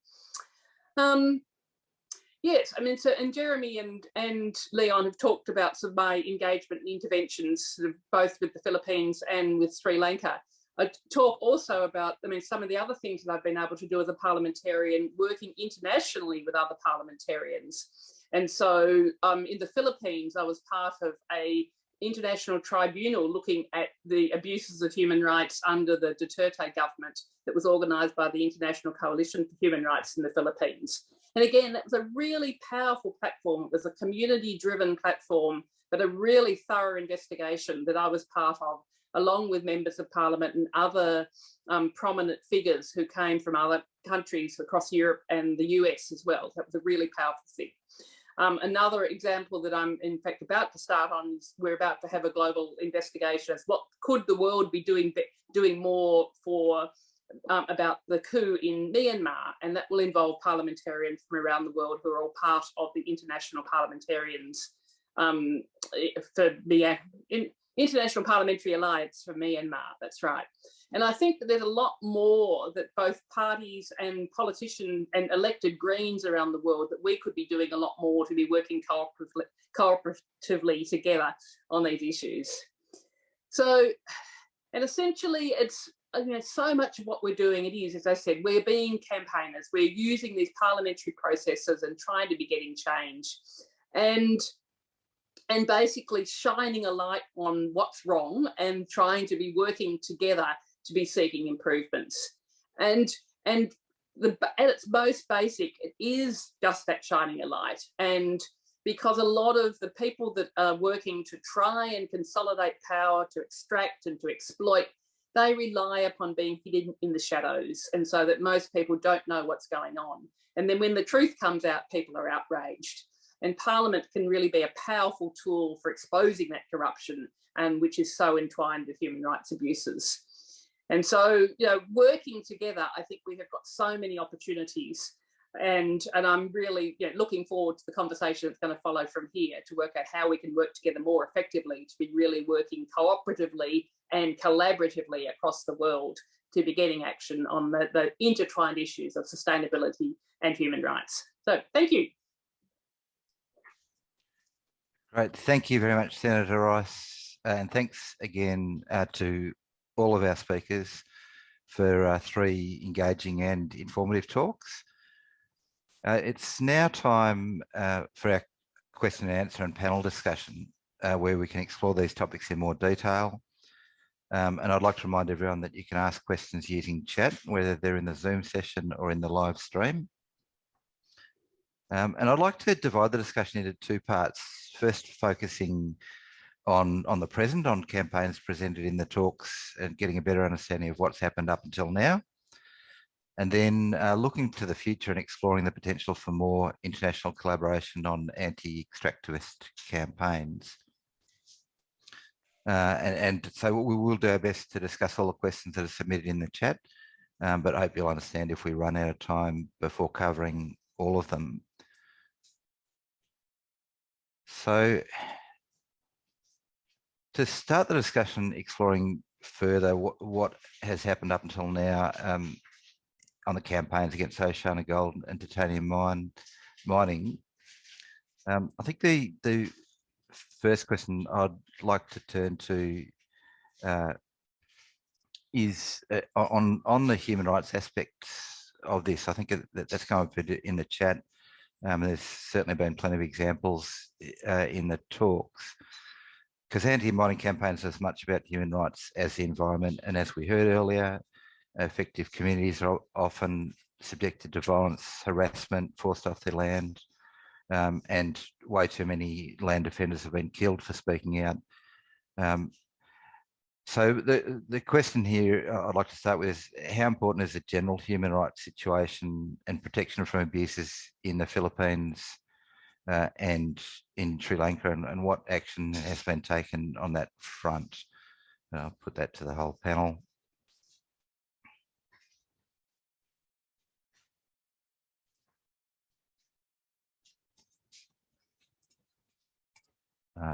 Yes, I mean, so, and Jeremy and Leon have talked about sort of my engagement and interventions, sort of both with the Philippines and with Sri Lanka. I talk also about, some of the other things that I've been able to do as a parliamentarian, working internationally with other parliamentarians. And so in the Philippines, I was part of an international tribunal looking at the abuses of human rights under the Duterte government that was organised by the International Coalition for Human Rights in the Philippines. And again, that was a really powerful platform. It was a community-driven platform, but a really thorough investigation that I was part of, along with members of parliament and other prominent figures who came from other countries across Europe and the US as well. That was a really powerful thing. Another example that I'm in fact about to start on is we're about to have a global investigation as what could the world be doing more for about the coup in Myanmar, and that will involve parliamentarians from around the world who are all part of the international parliamentarians for the International Parliamentary Alliance for Myanmar, that's right. And I think that there's a lot more that both parties and politicians and elected Greens around the world that we could be doing a lot more to be working cooperatively together on these issues. So, and essentially it's, so much of what we're doing, it is, as I said, we're being campaigners. We're using these parliamentary processes and trying to be getting change. And basically shining a light on what's wrong and trying to be working together to be seeking improvements. And at its most basic, it is just that shining a light. And because a lot of the people that are working to try and consolidate power, to extract and to exploit, they rely upon being hidden in the shadows, and so that most people don't know what's going on. And then when the truth comes out, people are outraged. And Parliament can really be a powerful tool for exposing that corruption, and which is so entwined with human rights abuses. And so, working together, I think we have got so many opportunities. And I'm really looking forward to the conversation that's going to follow from here to work out how we can work together more effectively to be really working cooperatively and collaboratively across the world to be getting action on the intertwined issues of sustainability and human rights. So thank you. Great. Thank you very much, Senator Rice. And thanks again to all of our speakers for 3 engaging and informative talks. It's now time for our question and answer and panel discussion, where we can explore these topics in more detail. And I'd like to remind everyone that you can ask questions using chat, whether they're in the Zoom session or in the live stream. And I'd like to divide the discussion into 2 parts. First, focusing on the present, on campaigns presented in the talks and getting a better understanding of what's happened up until now. And then looking to the future and exploring the potential for more international collaboration on anti-extractivist campaigns. And so we will do our best to discuss all the questions that are submitted in the chat, but I hope you'll understand if we run out of time before covering all of them. So to start the discussion, exploring further what has happened up until now on the campaigns against OceanaGold and titanium mining, I think the first question I'd like to turn to is on the human rights aspects of this. I think that's come up in the chat. There's certainly been plenty of examples in the talks, because anti-mining campaigns are as much about human rights as the environment. And as we heard earlier, effective communities are often subjected to violence, harassment, forced off their land, and way too many land defenders have been killed for speaking out. So the question here I'd like to start with is, how important is the general human rights situation and protection from abuses in the Philippines and in Sri Lanka, and what action has been taken on that front? I'll put that to the whole panel.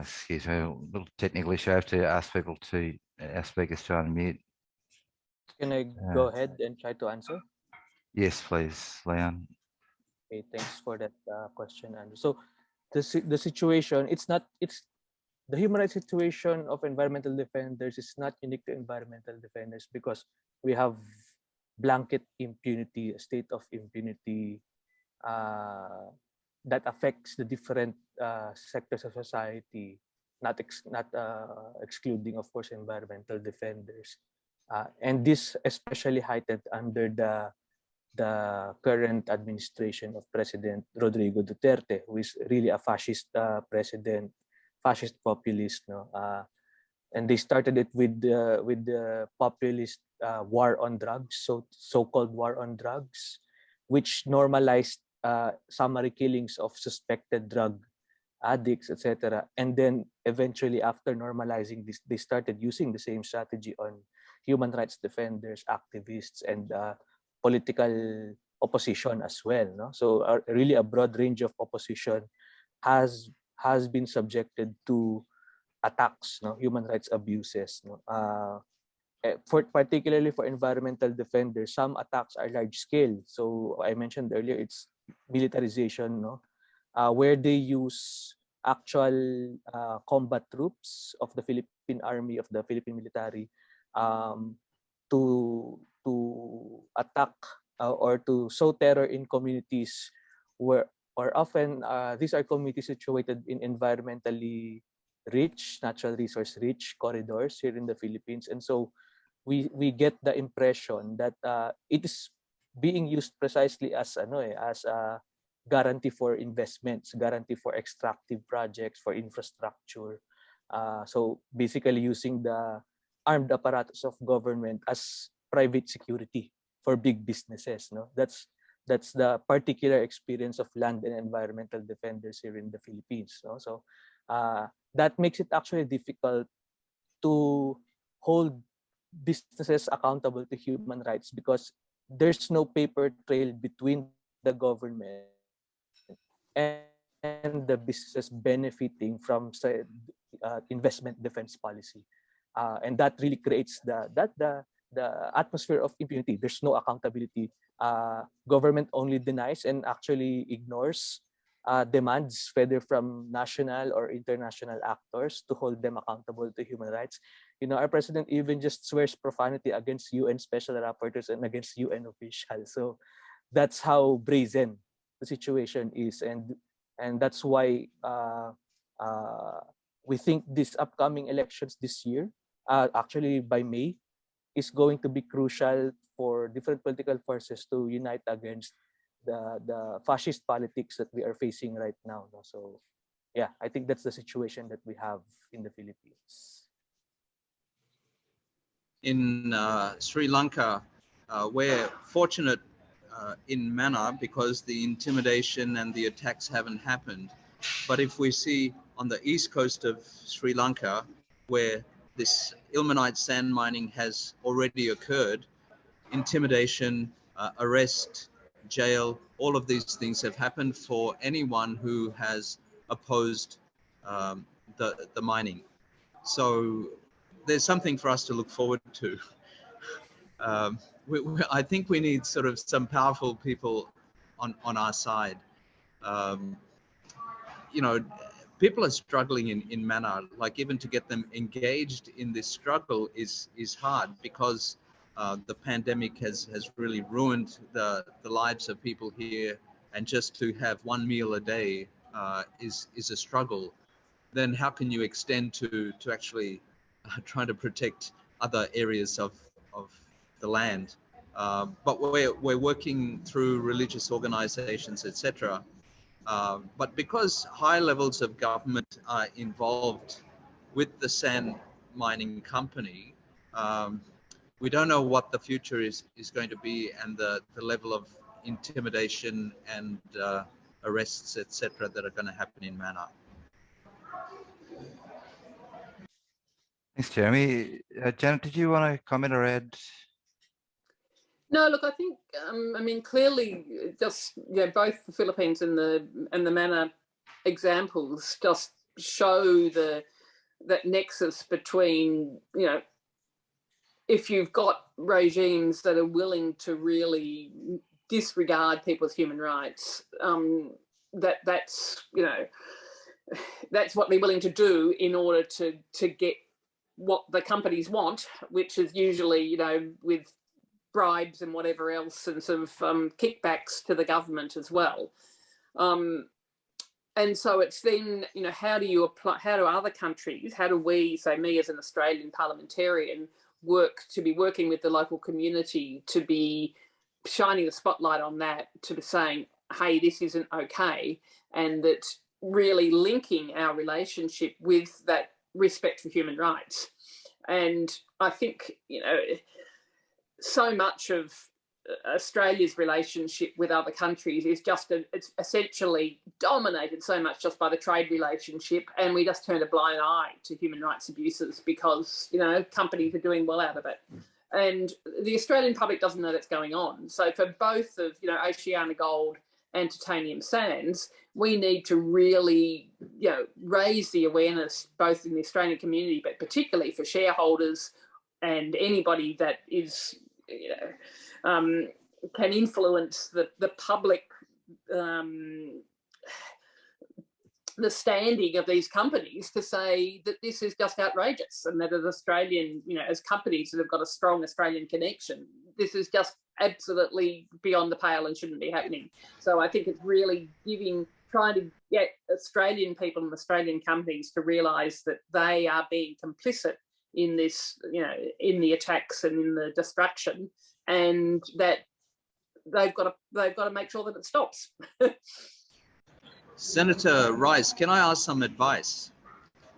Excuse me, a little technical issue. I have to ask people to, our speakers to unmute. Can I go ahead and try to answer? Yes, please, Leon. Okay, thanks for that question, Andrew. So the situation, it's the human rights situation of environmental defenders is not unique to environmental defenders, because we have blanket impunity, a state of impunity that affects the different sectors of society, not excluding, of course, environmental defenders. And this especially heightened under the current administration of President Rodrigo Duterte, who is really a fascist president, fascist populist. No? And they started it with the populist war on drugs, so-called war on drugs, which normalized summary killings of suspected drug addicts, etc. And then eventually, after normalizing this, they started using the same strategy on human rights defenders, activists, and political opposition as well. No? So really a broad range of opposition has been subjected to attacks, no? Human rights abuses. No? Particularly for environmental defenders, some attacks are large scale. So I mentioned earlier, it's militarization, no? Where they use actual combat troops of the Philippine Army, of the Philippine military, to attack or to sow terror in communities where, or often these are communities situated in environmentally rich, natural resource rich corridors here in the Philippines. And so we get the impression that it is being used precisely as a guarantee for investments, guarantee for extractive projects, for infrastructure. So basically using the armed apparatus of government as private security for big businesses. No, that's the particular experience of land and environmental defenders here in the Philippines. No? So that makes it actually difficult to hold businesses accountable to human rights, because there's no paper trail between the government and the businesses benefiting from investment defense policy, and that really creates the atmosphere of impunity. There's no accountability. Government only denies and actually ignores demands, whether from national or international actors, to hold them accountable to human rights. You know, our president even just swears profanity against UN special rapporteurs and against UN officials. So that's how brazen the situation is, and that's why we think these upcoming elections this year, actually by May, is going to be crucial for different political forces to unite against the fascist politics that we are facing right now. So yeah, I think that's the situation that we have in the Philippines. In Sri Lanka, we're fortunate in Myanmar because the intimidation and the attacks haven't happened. But if we see on the east coast of Sri Lanka, where this ilmenite sand mining has already occurred, intimidation, arrest, jail, all of these things have happened for anyone who has opposed the mining. So there's something for us to look forward to. I think we need sort of some powerful people on our side. You know, people are struggling in Myanmar. Like even to get them engaged in this struggle is hard, because the pandemic has really ruined the lives of people here, and just to have one meal a day is a struggle. Then how can you extend to actually trying to protect other areas of the land? But we're working through religious organizations, etc. But because high levels of government are involved with the sand mining company, we don't know what the future is going to be, and the level of intimidation and arrests, etc., that are going to happen in Myanmar. Thanks, Jeremy. Janet, did you want to comment or add? No, look, I think I mean, clearly, just both the Philippines and the Myanmar examples just show that nexus between, if you've got regimes that are willing to really disregard people's human rights, that's what they're willing to do in order to get what the companies want, which is usually, with bribes and whatever else, and sort of kickbacks to the government as well. And so it's then, how do you apply, how do other countries, how do we, say me as an Australian parliamentarian, be working with the local community to be shining the spotlight on that, to be saying, hey, this isn't okay, and that really linking our relationship with that respect for human rights. And I think, so much of Australia's relationship with other countries is it's essentially dominated so much just by the trade relationship, and we just turn a blind eye to human rights abuses because, companies are doing well out of it. And the Australian public doesn't know that's going on. So for both of, Oceana Gold and Titanium Sands, we need to really, raise the awareness both in the Australian community, but particularly for shareholders and anybody that is, can influence the public, the standing of these companies, to say that this is just outrageous, and that as Australian, as companies that have got a strong Australian connection, this is just absolutely beyond the pale and shouldn't be happening. So I think it's really trying to get Australian people and Australian companies to realise that they are being complicit in this, in the attacks and in the destruction, and that they've got to make sure that it stops. Senator Rice, can I ask some advice?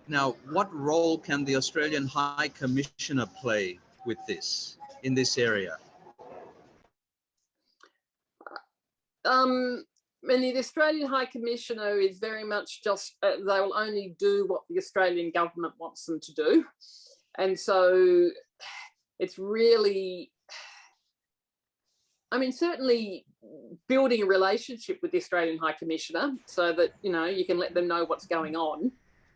Now, what role can the Australian High Commissioner play with this, in this area? The Australian High Commissioner is very much just, they will only do what the Australian government wants them to do. And so it's really, certainly building a relationship with the Australian High Commissioner so that, you can let them know what's going on.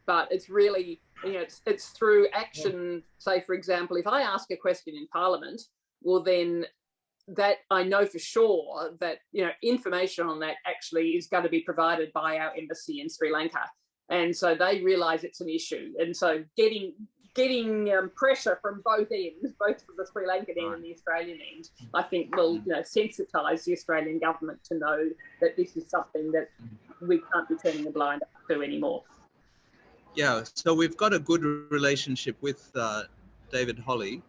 But it's really, it's through action. Say, for example, if I ask a question in Parliament, well, then that I know for sure that, information on that actually is going to be provided by our embassy in Sri Lanka. And so they realise it's an issue. And so getting pressure from both ends, both from the Sri Lankan end and the Australian end, I think will sensitise the Australian government to know that this is something that we can't be turning a blind eye to anymore. Yeah, so we've got a good relationship with David Holly.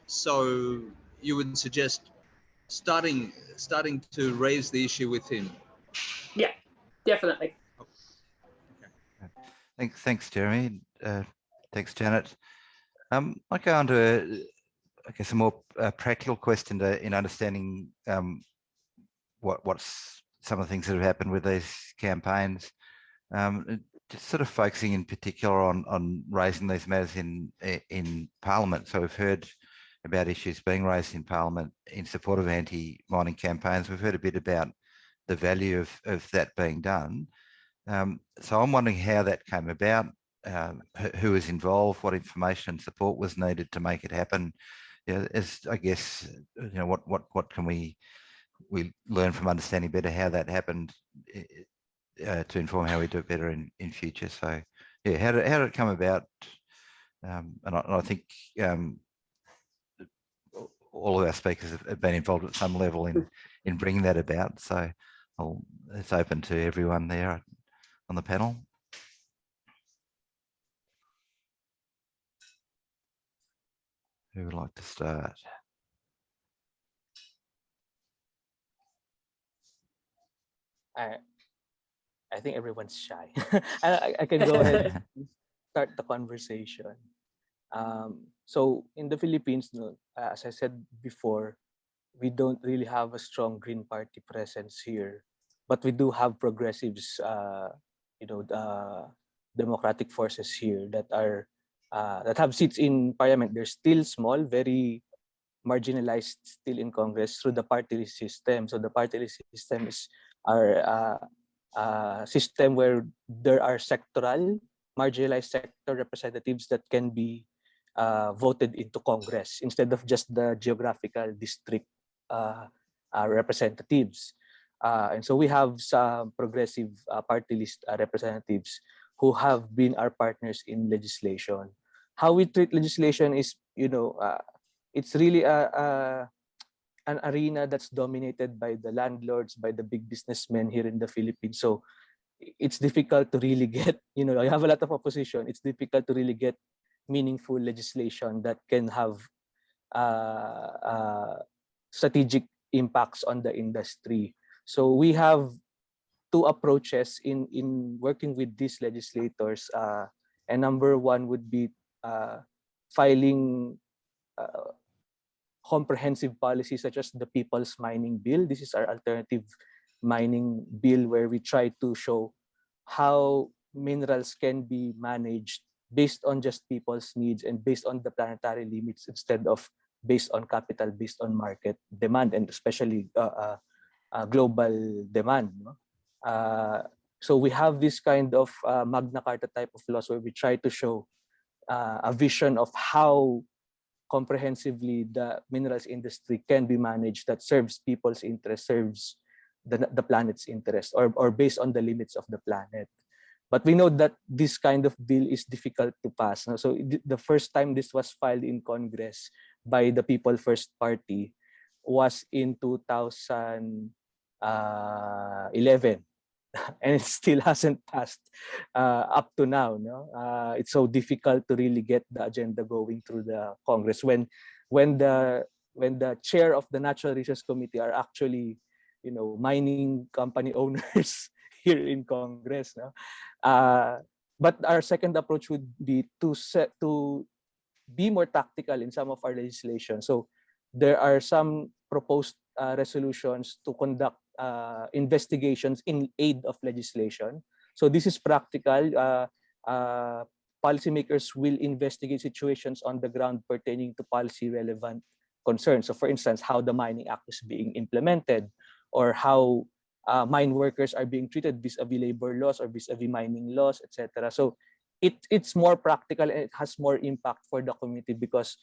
So you would suggest starting to raise the issue with him? Yeah, definitely. Okay. Thanks, Jeremy. Thanks, Janet. I'll go on to, a more practical question in understanding what's some of the things that have happened with these campaigns. Just sort of focusing in particular on raising these matters in Parliament. So we've heard about issues being raised in Parliament in support of anti-mining campaigns. We've heard a bit about the value of that being done. So I'm wondering how that came about. Who was involved, what information and support was needed to make it happen. What can we learn from understanding better how that happened to inform how we do it better in future. So yeah, how did it come about? And I think all of our speakers have been involved at some level in bringing that about. So it's open to everyone there on the panel. Who would like to start? I think everyone's shy. I can go ahead and start the conversation. So in the Philippines, as I said before, we don't really have a strong Green Party presence here, but we do have progressives, democratic forces here that are that have seats in parliament. They're still small, very marginalized still in Congress through the party list system. So the party list system is our system where there are sectoral, marginalized sector representatives that can be voted into Congress instead of just the geographical district representatives. And so we have some progressive party list representatives who have been our partners in legislation. How we treat legislation is, it's really an arena that's dominated by the landlords, by the big businessmen here in the Philippines. So it's difficult to really get, I have a lot of opposition. It's difficult to really get meaningful legislation that can have strategic impacts on the industry. So we have two approaches in working with these legislators. And number one would be filing comprehensive policies such as the People's Mining Bill. This is our alternative mining bill where we try to show how minerals can be managed based on just people's needs and based on the planetary limits instead of based on capital, based on market demand, and especially global demand. So we have this kind of Magna Carta type of laws where we try to show a vision of how comprehensively the minerals industry can be managed that serves people's interest, serves the planet's interest, or based on the limits of the planet. But we know that this kind of bill is difficult to pass. So the first time this was filed in Congress by the People First Party was in 2011. And it still hasn't passed up to now. It's so difficult to really get the agenda going through the Congress when the chair of the Natural Resource Committee are actually, mining company owners here in Congress. But our second approach would be to be more tactical in some of our legislation. So there are some proposed resolutions to conduct investigations in aid of legislation. So this is practical. Policymakers will investigate situations on the ground pertaining to policy relevant concerns. So for instance, how the Mining Act is being implemented, or how mine workers are being treated vis-a-vis labor laws or vis-a-vis mining laws, etc. So it's more practical and it has more impact for the community because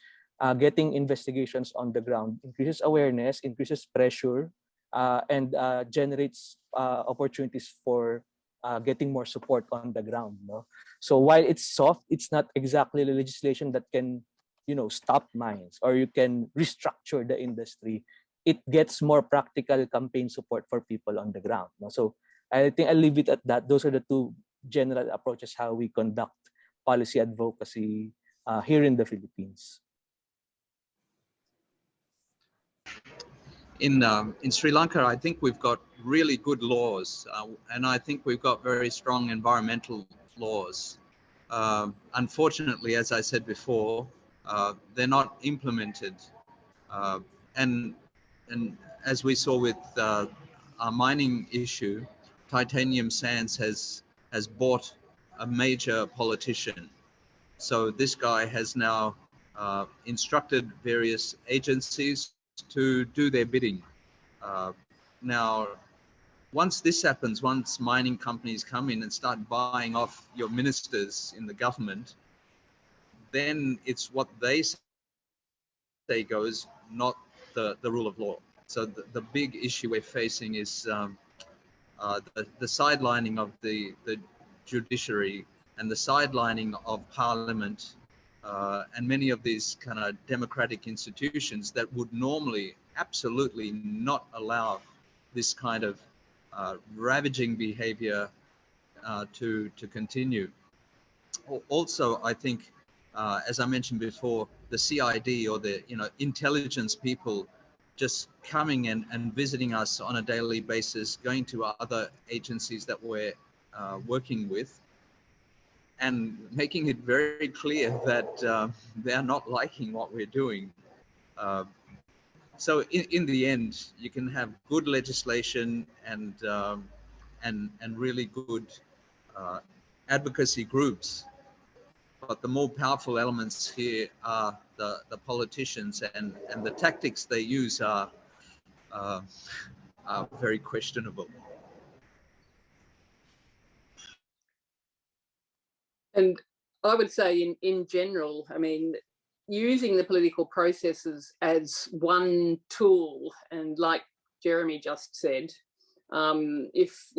getting investigations on the ground increases awareness, increases pressure, and generates opportunities for getting more support on the ground. So while it's soft, it's not exactly the legislation that can, stop mines or you can restructure the industry. It gets more practical campaign support for people on the ground. So I think I'll leave it at that. Those are the two general approaches how we conduct policy advocacy here in the Philippines. In Sri Lanka, I think we've got really good laws, and I think we've got very strong environmental laws. Unfortunately, as I said before, they're not implemented. And as we saw with our mining issue, Titanium Sands has bought a major politician. So this guy has now instructed various agencies to do their bidding. Now, once this happens, once mining companies come in and start buying off your ministers in the government, then it's what they say goes, not the rule of law. So the big issue we're facing is the sidelining of the judiciary and the sidelining of parliament and many of these kind of democratic institutions that would normally absolutely not allow this kind of ravaging behavior to continue. Also, I think, as I mentioned before, the CID or the intelligence people just coming and visiting us on a daily basis, going to other agencies that we're working with, and making it very clear that they're not liking what we're doing. So in the end, you can have good legislation and really good advocacy groups, but the more powerful elements here are the politicians, and the tactics they use are very questionable. And I would say in general, I mean, using the political processes as one tool, and like Jeremy just said, if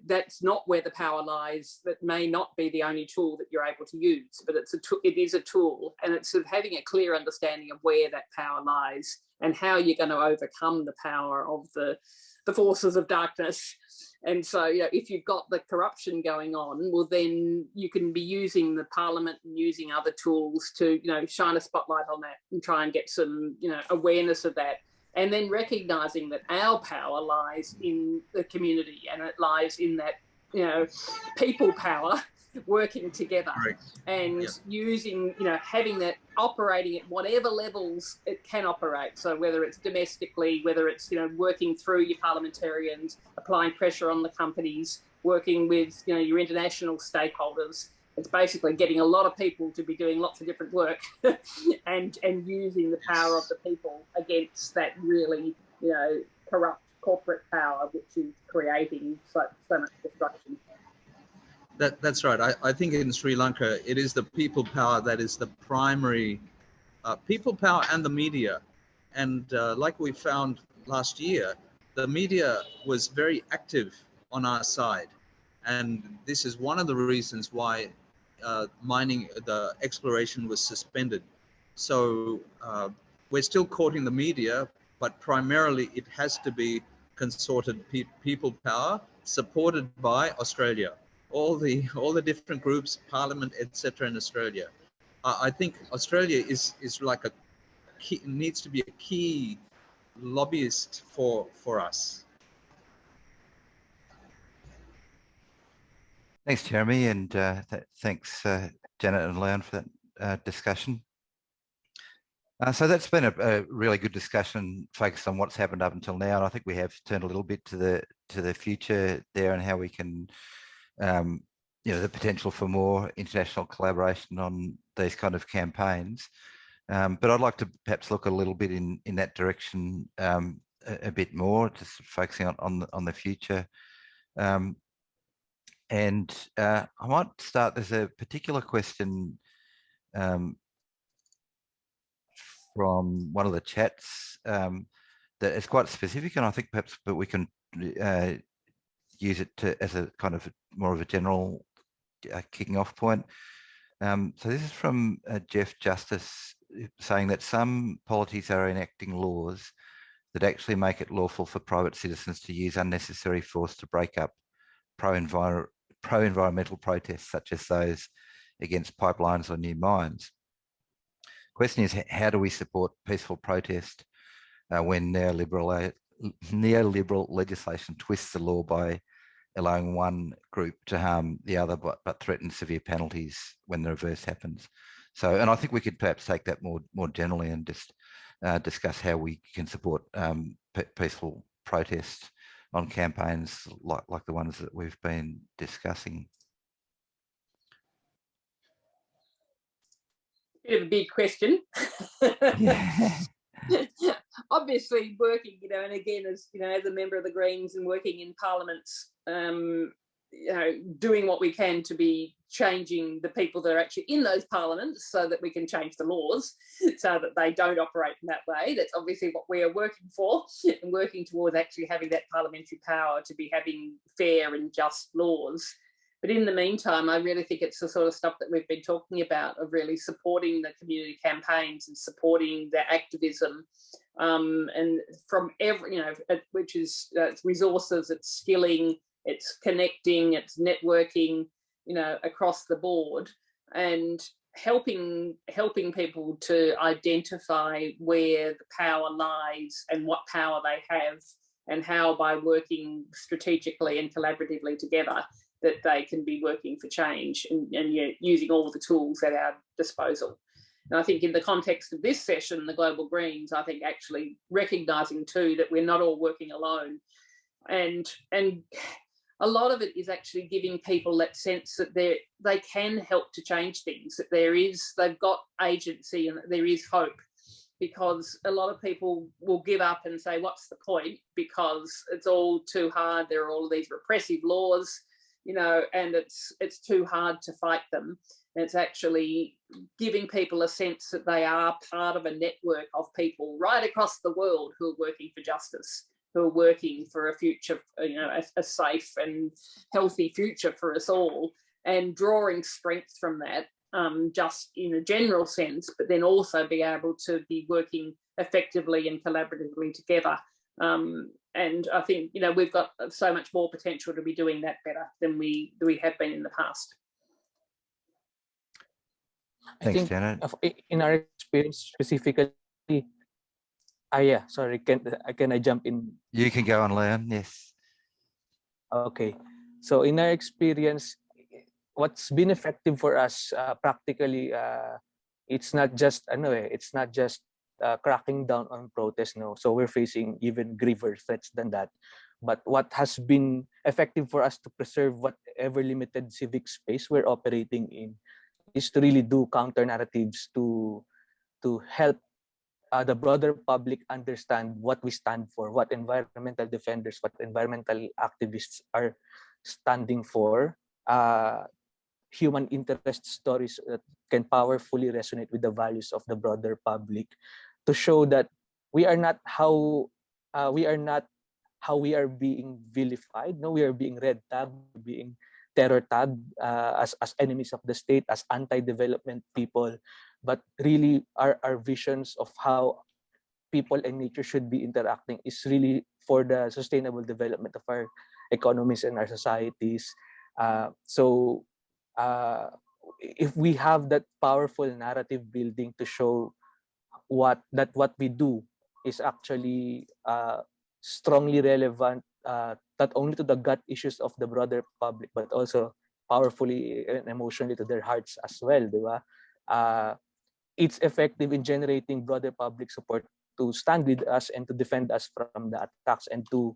that's not where the power lies, that may not be the only tool that you're able to use, but it is a tool, and it's sort of having a clear understanding of where that power lies and how you're going to overcome the power of the forces of darkness. And so, if you've got the corruption going on, well, then you can be using the parliament and using other tools to, shine a spotlight on that and try and get some, awareness of that. And then recognising that our power lies in the community, and it lies in that, people power working together. Right. And using, having that operating at whatever levels it can operate. So whether it's domestically, whether it's, working through your parliamentarians, applying pressure on the companies, working with, your international stakeholders. It's basically getting a lot of people to be doing lots of different work and using the power of the people against that really, corrupt corporate power, which is creating so much destruction. That's right. I think in Sri Lanka, it is the people power that is the primary people power, and the media. And like we found last year, the media was very active on our side. And this is one of the reasons why the exploration was suspended. So we're still courting the media, but primarily it has to be consorted people power supported by Australia. All the different groups, Parliament, etc. in Australia. I think Australia is like needs to be a key lobbyist for us. Thanks, Jeremy, and thanks, Janet and Leon, for that discussion. So that's been a really good discussion focused on what's happened up until now, and I think we have turned a little bit to the future there, and how we can the potential for more international collaboration on these kind of campaigns. But I'd like to perhaps look a little bit in that direction a bit more, just focusing on the future. And I might start, there's a particular question from one of the chats that is quite specific, and I think perhaps but we can use it as a kind of more of a general kicking off point. So this is from Jeff Justice, saying that some polities are enacting laws that actually make it lawful for private citizens to use unnecessary force to break up pro-environmental protests, such as those against pipelines or new mines. Question is, how do we support peaceful protest when neoliberal legislation twists the law by allowing one group to harm the other, but threatens severe penalties when the reverse happens? So, and I think we could perhaps take that more generally and just discuss how we can support peaceful protest on campaigns like the ones that we've been discussing. Bit of a big question. Yeah. Obviously working, and again, as a member of the Greens and working in parliaments, doing what we can to be changing the people that are actually in those parliaments so that we can change the laws so that they don't operate in that way. That's obviously what we are working for, and working towards actually having that parliamentary power to be having fair and just laws. But in the meantime, I really think it's the sort of stuff that we've been talking about, of really supporting the community campaigns and supporting the activism, and from every, which is it's resources, it's skilling, it's connecting, it's networking, across the board, and helping people to identify where the power lies and what power they have, and how by working strategically and collaboratively together that they can be working for change, and using all the tools at our disposal. And I think in the context of this session, the Global Greens, I think actually recognising too that we're not all working alone, and a lot of it is actually giving people that sense that they can help to change things, that they've got agency and that there is hope, because a lot of people will give up and say, what's the point? Because it's all too hard. There are all of these repressive laws, and it's too hard to fight them. And it's actually giving people a sense that they are part of a network of people right across the world who are working for justice, who are working for a future, a safe and healthy future for us all, and drawing strength from that, just in a general sense, but then also be able to be working effectively and collaboratively together. And I think, we've got so much more potential to be doing that better than we have been in the past. Thanks, Janet. In our experience specifically, sorry, can I jump in? You can go on, Leon. Yes. Okay. So in our experience, what's been effective for us practically, it's not just cracking down on protests. No, so we're facing even graver threats than that. But what has been effective for us to preserve whatever limited civic space we're operating in is to really do counter narratives to help the broader public understand what we stand for, what environmental defenders, what environmental activists are standing for, human interest stories that can powerfully resonate with the values of the broader public, to show that we are not how we are being vilified. No, we are being red tagged, being terror tagged as enemies of the state, as anti-development people, but really our visions of how people and nature should be interacting is really for the sustainable development of our economies and our societies. So if we have that powerful narrative building to show what we do is actually strongly relevant, not only to the gut issues of the broader public, but also powerfully and emotionally to their hearts as well, diba? It's effective in generating broader public support to stand with us and to defend us from the attacks and to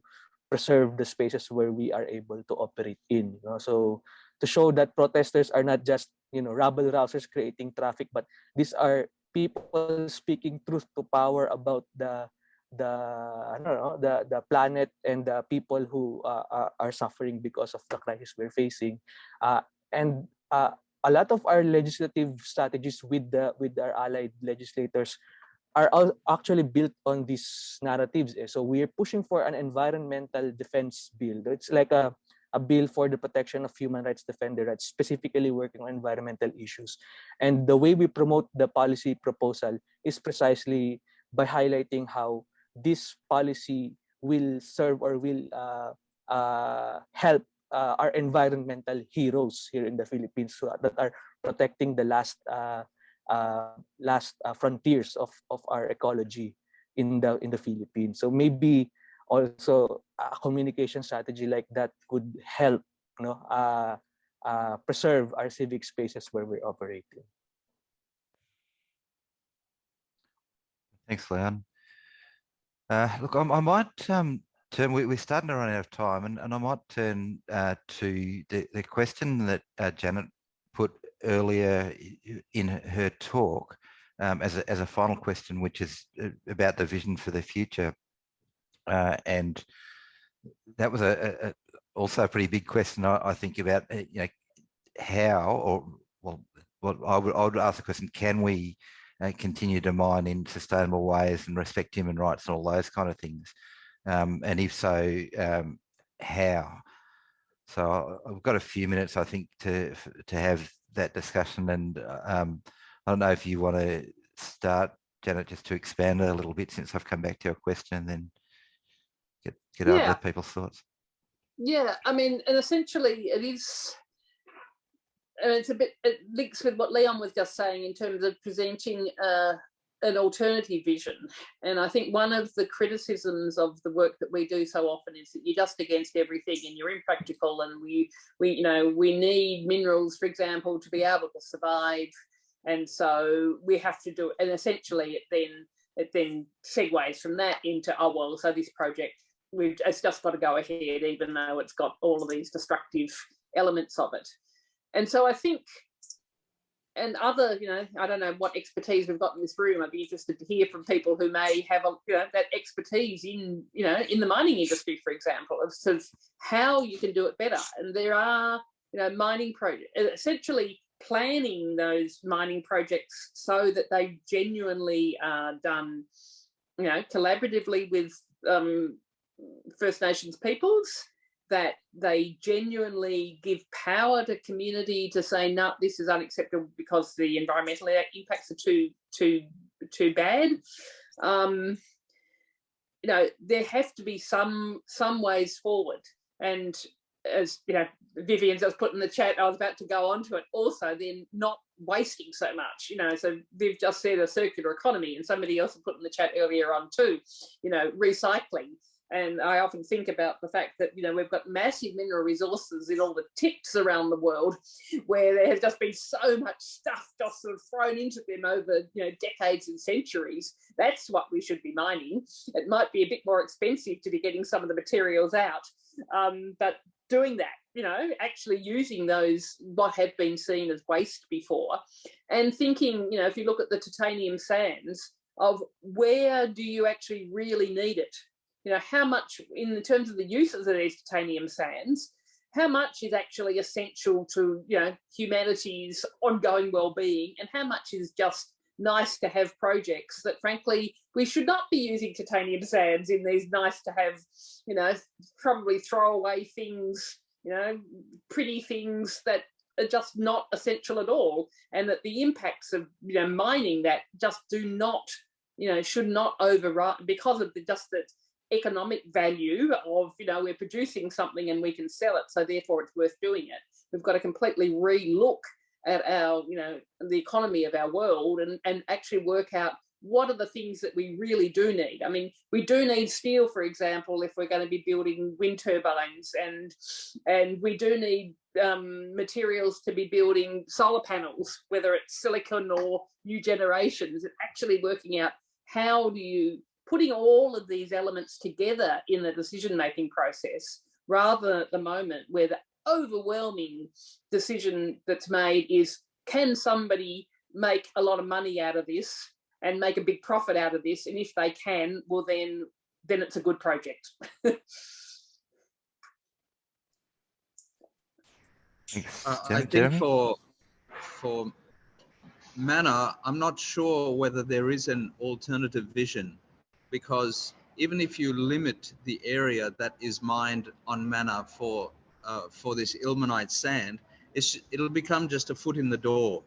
preserve the spaces where we are able to operate in. So to show that protesters are not just rabble rousers creating traffic, but these are people speaking truth to power about the planet and the people who are suffering because of the crisis we're facing, and a lot of our legislative strategies with our allied legislators are actually built on these narratives. So we're pushing for an environmental defense bill. It's like a bill for the protection of human rights defender rights, specifically working on environmental issues. And the way we promote the policy proposal is precisely by highlighting how this policy will serve or will help our environmental heroes here in the Philippines, that are protecting the last frontiers of our ecology in the Philippines. So maybe also a communication strategy like that could help preserve our civic spaces where we're operating. Thanks, Leon. Look, I might turn. We're starting to run out of time, and I might turn to the question that Janet put earlier in her talk as a final question, which is about the vision for the future. And that was also a pretty big question, I think, about how, or well, what I would ask the question: can we continue to mine in sustainable ways and respect human rights and all those kind of things? And if so, how? So I've got a few minutes, I think, to have that discussion. And I don't know if you want to start, Janet, just to expand a little bit, since I've come back to your question, and then get other people's thoughts. Yeah, I mean, and essentially it is, and it links with what Leon was just saying in terms of presenting an alternative vision. And I think one of the criticisms of the work that we do so often is that you're just against everything and you're impractical, and we need minerals, for example, to be able to survive, and so we have to do it. And essentially it then segues from that into, oh well, so this project, it's just got to go ahead even though it's got all of these destructive elements of it. And so I think, and other, I don't know what expertise we've got in this room. I'd be interested to hear from people who may have that expertise in, in the mining industry, for example, of sort of how you can do it better. And there are, mining projects, essentially planning those mining projects so that they genuinely are done, collaboratively with First Nations peoples, that they genuinely give power to community to say, no, this is unacceptable because the environmental impacts are too bad. There have to be some ways forward. And as Vivian's just put in the chat, I was about to go on to it. Also, then not wasting so much. So Viv just said a circular economy, and somebody else put in the chat earlier on too. Recycling. And I often think about the fact that, we've got massive mineral resources in all the tips around the world, where there has just been so much stuff just sort of thrown into them over, decades and centuries. That's what we should be mining. It might be a bit more expensive to be getting some of the materials out, but doing that, actually using those, what have been seen as waste before, and thinking, if you look at the titanium sands, of where do you actually really need it? How much, in terms of the uses of these titanium sands, how much is actually essential to, humanity's ongoing well-being, and how much is just nice to have projects that, frankly, we should not be using titanium sands in these nice to have, probably throwaway things, pretty things that are just not essential at all, and that the impacts of, mining that just do not, should not override because of just that economic value of, we're producing something and we can sell it, so therefore it's worth doing it. We've got to completely re-look at our, the economy of our world, and actually work out what are the things that we really do need. I mean, we do need steel, for example, if we're going to be building wind turbines, and we do need materials to be building solar panels, whether it's silicon or new generations, and actually working out how do you, putting all of these elements together in the decision-making process, rather than at the moment where the overwhelming decision that's made is, can somebody make a lot of money out of this and make a big profit out of this? And if they can, well, then it's a good project. I think for Mana, I'm not sure whether there is an alternative vision, because even if you limit the area that is mined on Mana for this ilmenite sand, it'll become just a foot in the door,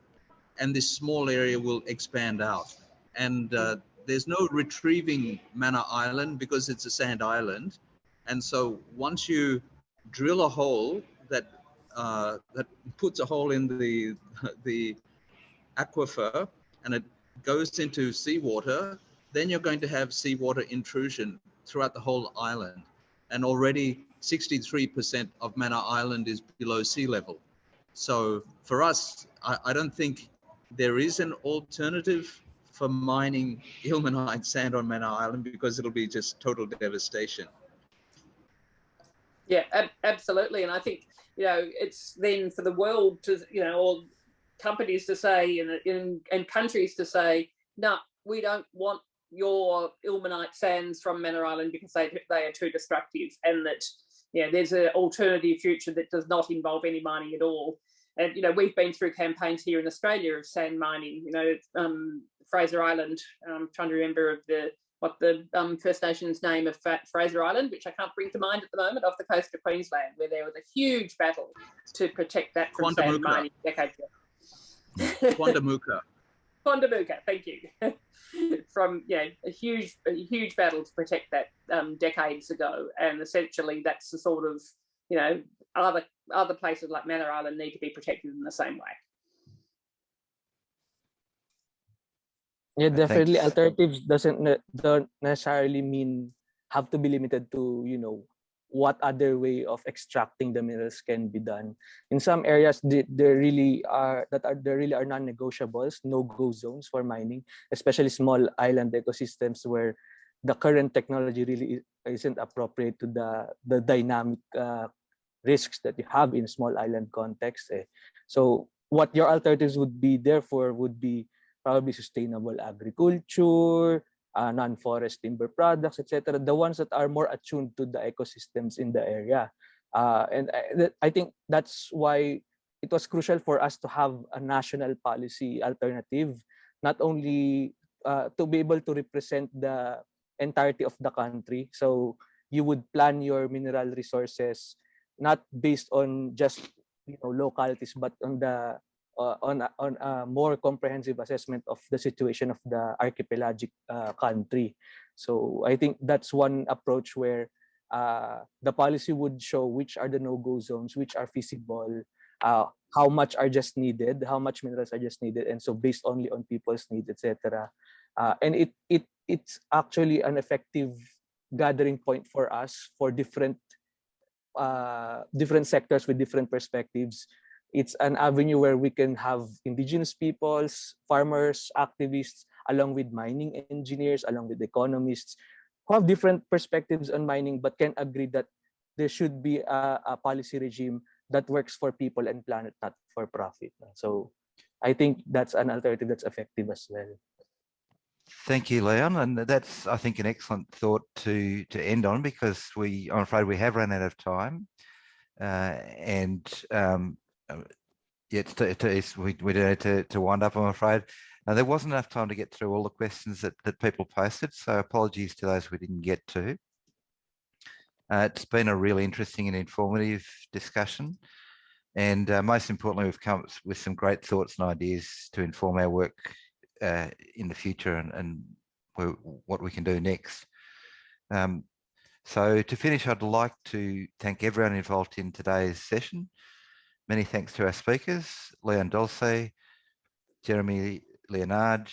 and this small area will expand out. And there's no retrieving Mana Island because it's a sand island. And so once you drill a hole that puts a hole in the aquifer and it goes into seawater, then you're going to have seawater intrusion throughout the whole island. And already 63% of Mana Island is below sea level. So for us, I don't think there is an alternative for mining ilmenite sand on Mana Island, because it'll be just total devastation. Yeah, absolutely. And I think, it's then for the world to, or companies to say, and countries to say, no, we don't want your ilmenite sands from Manor Island because they are too destructive, and that, there's an alternative future that does not involve any mining at all. And, we've been through campaigns here in Australia of sand mining, Fraser Island. I'm trying to remember what the First Nations name of Fraser Island, which I can't bring to mind at the moment, off the coast of Queensland, where there was a huge battle to protect that from sand mining decades ago. Quandamuka, thank you. From a huge battle to protect that decades ago, and essentially that's the sort of other places like Manor Island need to be protected in the same way. Yeah, definitely. Thanks. Alternatives don't necessarily mean have to be limited to what other way of extracting the minerals can be done. In some areas, there really are non-negotiables, no-go zones for mining, especially small island ecosystems where the current technology really isn't appropriate to the dynamic risks that you have in small island context. So what your alternatives would be, therefore, would be probably sustainable agriculture, non-forest timber products, etc. The ones that are more attuned to the ecosystems in the area. And I think that's why it was crucial for us to have a national policy alternative, not only to be able to represent the entirety of the country. So you would plan your mineral resources not based on just localities, but on a more comprehensive assessment of the situation of the archipelagic country. So I think that's one approach where the policy would show which are the no-go zones, which are feasible, how much are just needed, how much minerals are just needed, and so based only on people's needs, etc. And it's actually an effective gathering point for us for different sectors with different perspectives. It's an avenue where we can have indigenous peoples, farmers, activists, along with mining engineers, along with economists, who have different perspectives on mining, but can agree that there should be a policy regime that works for people and planet, not for profit. So I think that's an alternative that's effective as well. Thank you, Leon. And that's, I think, an excellent thought to end on, because I'm afraid we have run out of time. We do need to wind up, I'm afraid. There wasn't enough time to get through all the questions that people posted, so apologies to those we didn't get to. It's been a really interesting and informative discussion. And most importantly, we've come up with some great thoughts and ideas to inform our work in the future and what we can do next. So to finish, I'd like to thank everyone involved in today's session. Many thanks to our speakers, Leon Dulce, Jeremey Liyanage,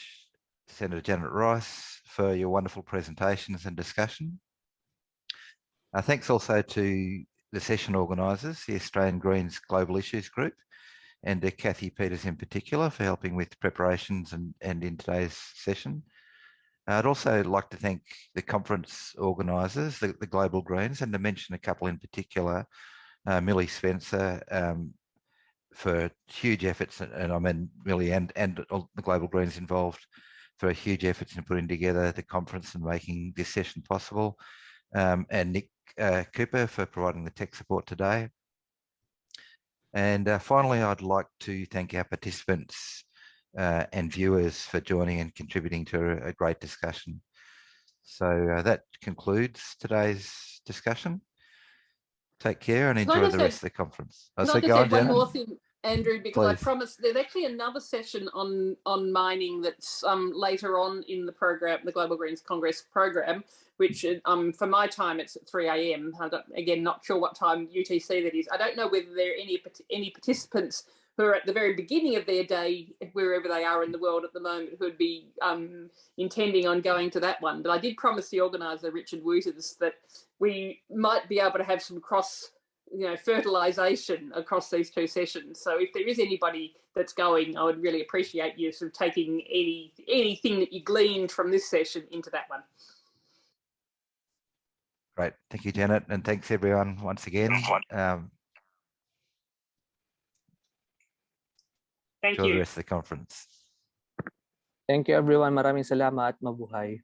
Sentaor Janet Rice, for your wonderful presentations and discussion. Thanks also to the session organisers, the Australian Greens Global Issues Group, and to Kathy Peters in particular for helping with preparations and in today's session. I'd also like to thank the conference organisers, the Global Greens, and to mention a couple in particular, Millie Spencer, for huge efforts, and I mean Millie and all the Global Greens involved for huge efforts in putting together the conference and making this session possible, and Nick Cooper for providing the tech support today. And finally, I'd like to thank our participants and viewers for joining and contributing to a great discussion. So that concludes today's discussion. Take care and enjoy the rest of the conference. Can I just add one more thing, Andrew, because I promised there's actually another session on mining that's later on in the program, the Global Greens Congress program, which for my time it's at 3 a.m. Again, not sure what time UTC that is. I don't know whether there are any participants who are at the very beginning of their day, wherever they are in the world at the moment, who would be intending on going to that one. But I did promise the organiser, Richard Wooters, that we might be able to have some fertilisation across these two sessions. So if there is anybody that's going, I would really appreciate you sort of taking anything that you gleaned from this session into that one. Great. Thank you, Janet. And thanks everyone once again. Thank enjoy you. the rest of the conference. Thank you everyone. Maraming salamat. Mabuhay.